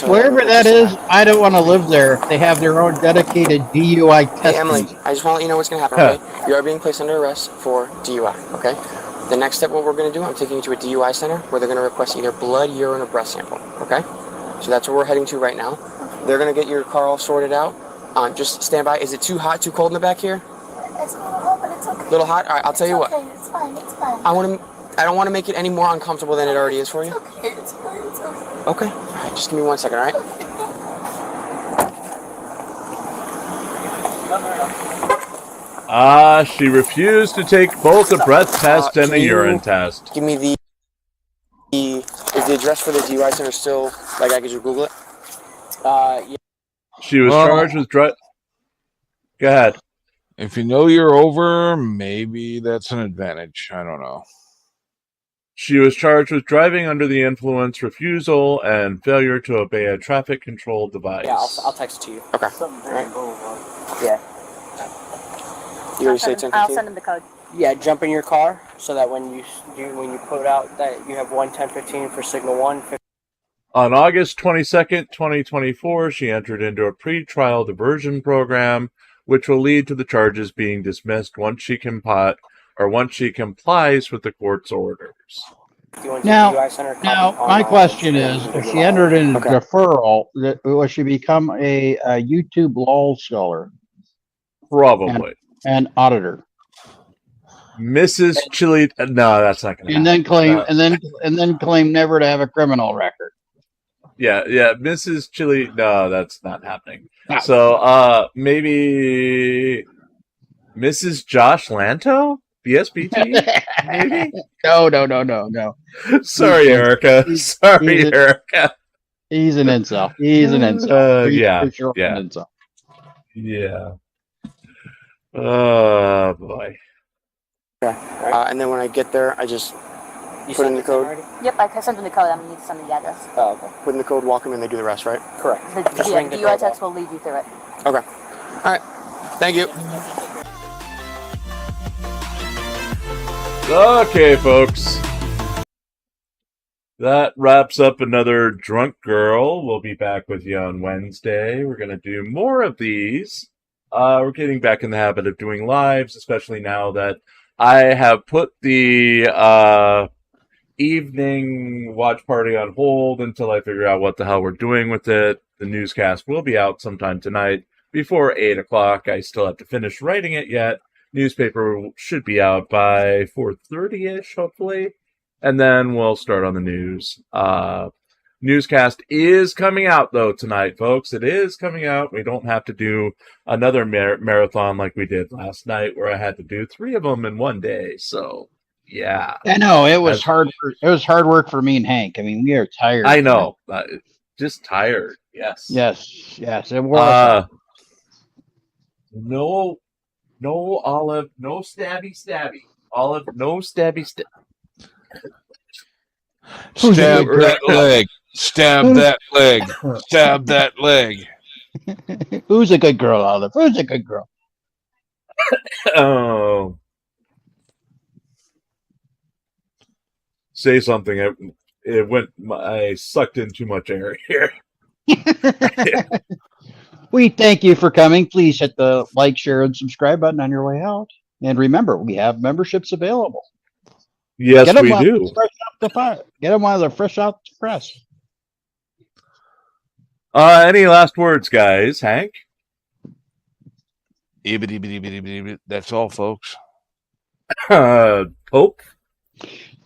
Wherever that is, I don't want to live there. They have their own dedicated DUI testing. Hey, Emily, I just want to let you know what's going to happen, okay? You are being placed under arrest for DUI, okay? The next step, what we're going to do, I'm taking you to a DUI center where they're going to request either blood, urine, or breath sample, okay? So that's where we're heading to right now. They're going to get your car all sorted out. Just stand by. Is it too hot, too cold in the back here? It's a little hot, but it's okay. A little hot? All right, I'll tell you what. It's fine. It's fine. I don't want to make it any more uncomfortable than it already is for you. It's fine. It's okay. Okay. All right, just give me 1 second, all right? She refused to take both a breath test and a urine test. Give me the... Is the address for the DUI center still... Like, I could just Google it? Yeah. She was charged with Go ahead. If you know you're over, maybe that's an advantage. I don't know. She was charged with driving under the influence, refusal, and failure to obey a traffic control device. Yeah, I'll text it to you. Okay. Yeah. You already say it's I'll send them the code. Yeah, jump in your car so that when you put out that you have 1:10:15 for signal 1. On August 22nd, 2024, she entered into a pre-trial diversion program, which will lead to the charges being dismissed once she complies with the court's orders. Now, my question is, if she entered into deferral, will she become a YouTube LOL scholar? Probably. And auditor. Mrs. Chili, no, that's not going to happen. And then claim never to have a criminal record. Yeah, Mrs. Chili, no, that's not happening. No. So, maybe Mrs. Josh Lanto? BSBT? Maybe? No. Sorry, Erica. Erica. He's an incel. He's an incel. Yeah. Oh, boy. Okay. And then when I get there, I just put in the code. Yep, I sent them the code. I'm going to need to send them the address. Oh, okay. Put in the code, walk them in, they do the rest, right? Correct. The DUI text will lead you through it. Okay. All right. Thank you. Okay, folks. That wraps up another Drunk Girl. We'll be back with you on Wednesday. We're going to do more of these. We're getting back in the habit of doing lives, especially now that I have put the evening watch party on hold until I figure out what the hell we're doing with it. The newscast will be out sometime tonight before 8 o'clock. I still have to finish writing it yet. Newspaper should be out by 4:30-ish, hopefully. And then we'll start on the news. Newscast is coming out, though, tonight, folks. It is coming out. We don't have to do another marathon like we did last night, where I had to do 3 of them in one day. So, yeah. I know it was hard. It was hard work for me and Hank. I mean, we are tired. I know, just tired. Yes. It was. No Olive. No stabby. Olive. No stabby. Stab that leg. Stab that leg. Stab that leg. Who's a good girl, Olive? Who's a good girl? Oh. Say something. It went. I sucked in too much air here. We thank you for coming. Please hit the like, share, and subscribe button on your way out. And remember, we have memberships available. Yes, we do. Get them while they're fresh out the press. Any last words, guys? Hank? That's all, folks. Pope?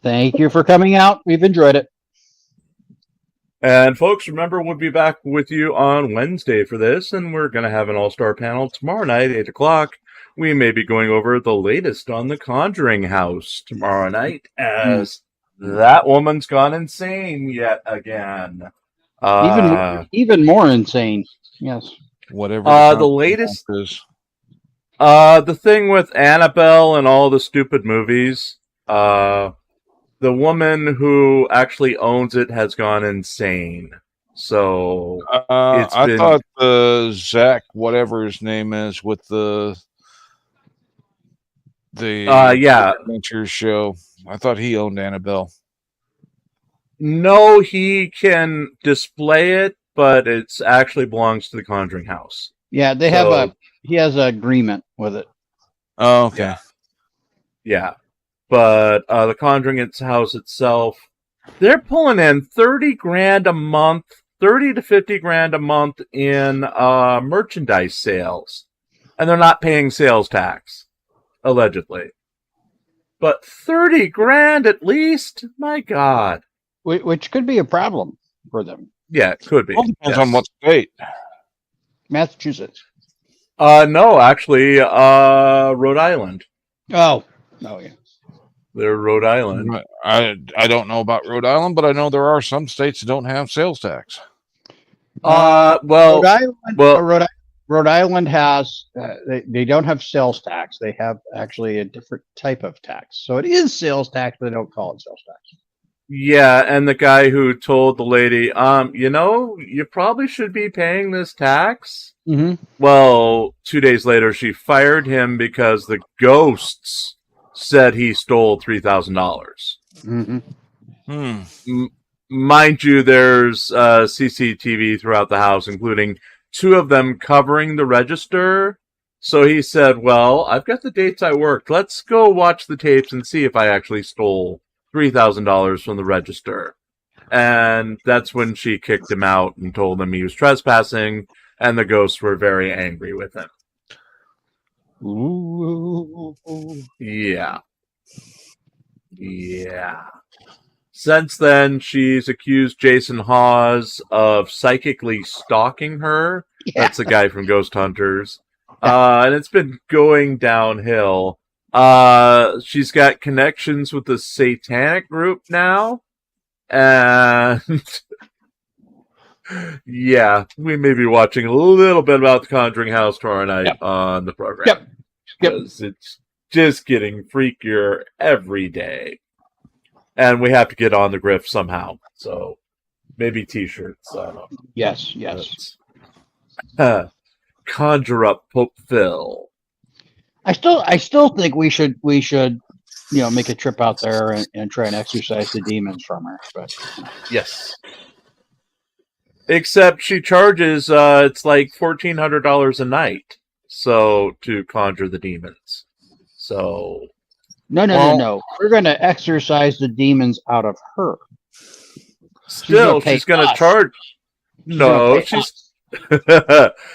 Thank you for coming out. We've enjoyed it. And folks, remember, we'll be back with you on Wednesday for this, and we're going to have an all-star panel tomorrow night, 8 o'clock. We may be going over the latest on the Conjuring house tomorrow night, as that woman's gone insane yet again. Even more insane. Yes. Whatever. The latest is. The thing with Annabelle and all the stupid movies, the woman who actually owns it has gone insane. So I thought the Zach, whatever his name is, with the Adventures show, I thought he owned Annabelle. No, he can display it, but it actually belongs to the Conjuring house. Yeah, they have he has an agreement with it. Oh, okay. Yeah. But the Conjuring house itself, they're pulling in $30,000 a month, 30 to 50 grand a month in merchandise sales, and they're not paying sales tax, allegedly. But 30 grand at least, my God, which could be a problem for them. Yeah, it could be. Well, depends on what state. Massachusetts. No, actually, Rhode Island. Oh, yeah. They're Rhode Island. I don't know about Rhode Island, but I know there are some states that don't have sales tax. Rhode Island has they don't have sales tax. They have actually a different type of tax. So it is sales tax, but they don't call it sales tax. Yeah, and the guy who told the lady, you probably should be paying this tax. Mm-hmm. Well, 2 days later, she fired him because the ghosts said he stole $3,000. Mm-hmm. Mind you, there's CCTV throughout the house, including 2 of them covering the register. So he said, well, I've got the dates I worked. Let's go watch the tapes and see if I actually stole $3,000 from the register. And that's when she kicked him out and told him he was trespassing, and the ghosts were very angry with him. Ooh. Yeah. Since then, she's accused Jason Hawes of psychically stalking her. Yeah. That's the guy from Ghost Hunters. And it's been going downhill. She's got connections with the satanic group now. And yeah, we may be watching a little bit about the Conjuring house tomorrow night on the program. Yep. Because it's just getting freakier every day. And we have to get on the grift somehow. So maybe t-shirts. I don't know. Yes. Conjure up Pope Phil. I still think we should make a trip out there and try and exorcise the demons from her. But yes. Except she charges it's like $1,400 a night. So to conjure the demons. So no. We're going to exorcise the demons out of her. Still, she's going to charge. No,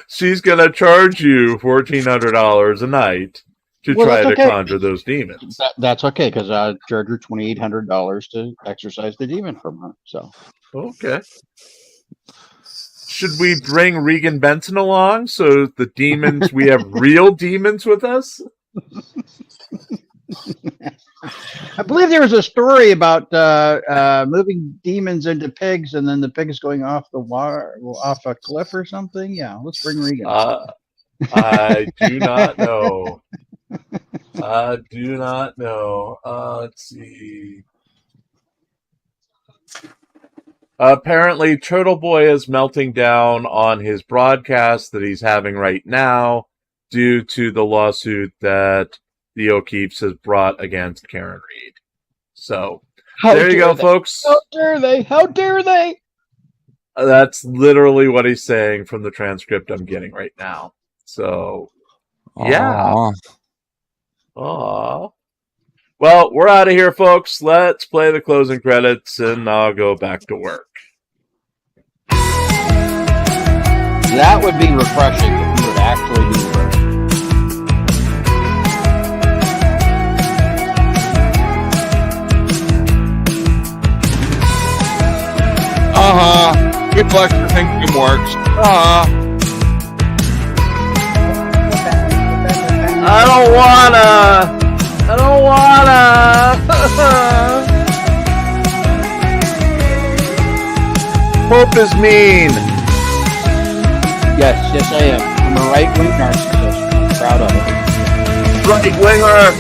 she's going to charge you $1,400 a night to try to conjure those demons. That's okay, because I charge her $2,800 to exorcise the demon from her. So okay. Should we bring Regan Benson along so the demons, we have real demons with us? I believe there was a story about moving demons into pigs, and then the pigs going off the water, off a cliff or something. Yeah, let's bring Regan. I do not know. Let's see. Apparently, Turtle Boy is melting down on his broadcast that he's having right now due to the lawsuit that the O'Keefes has brought against Karen Reed. So, there you go, folks. How dare they? How dare they? That's literally what he's saying from the transcript I'm getting right now. So, yeah. Aww. Well, we're out of here, folks. Let's play the closing credits, and I'll go back to work. That would be refreshing if you would actually do work. Flex, I think it works. I don't wanna. Hope is mean. Yes, I am. I'm a right-wing narcissist. I'm proud of it. Right winger.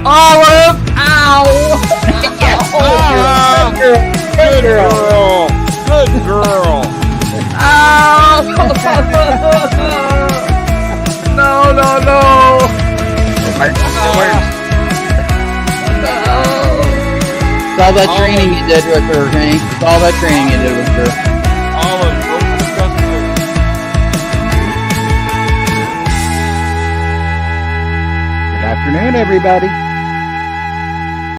Olive! Ow! Good girl. Good girl. Ow! No. It's all that training you did with her, Hank. It's all that training you did with her. Olive, go for the customer. Good afternoon, everybody.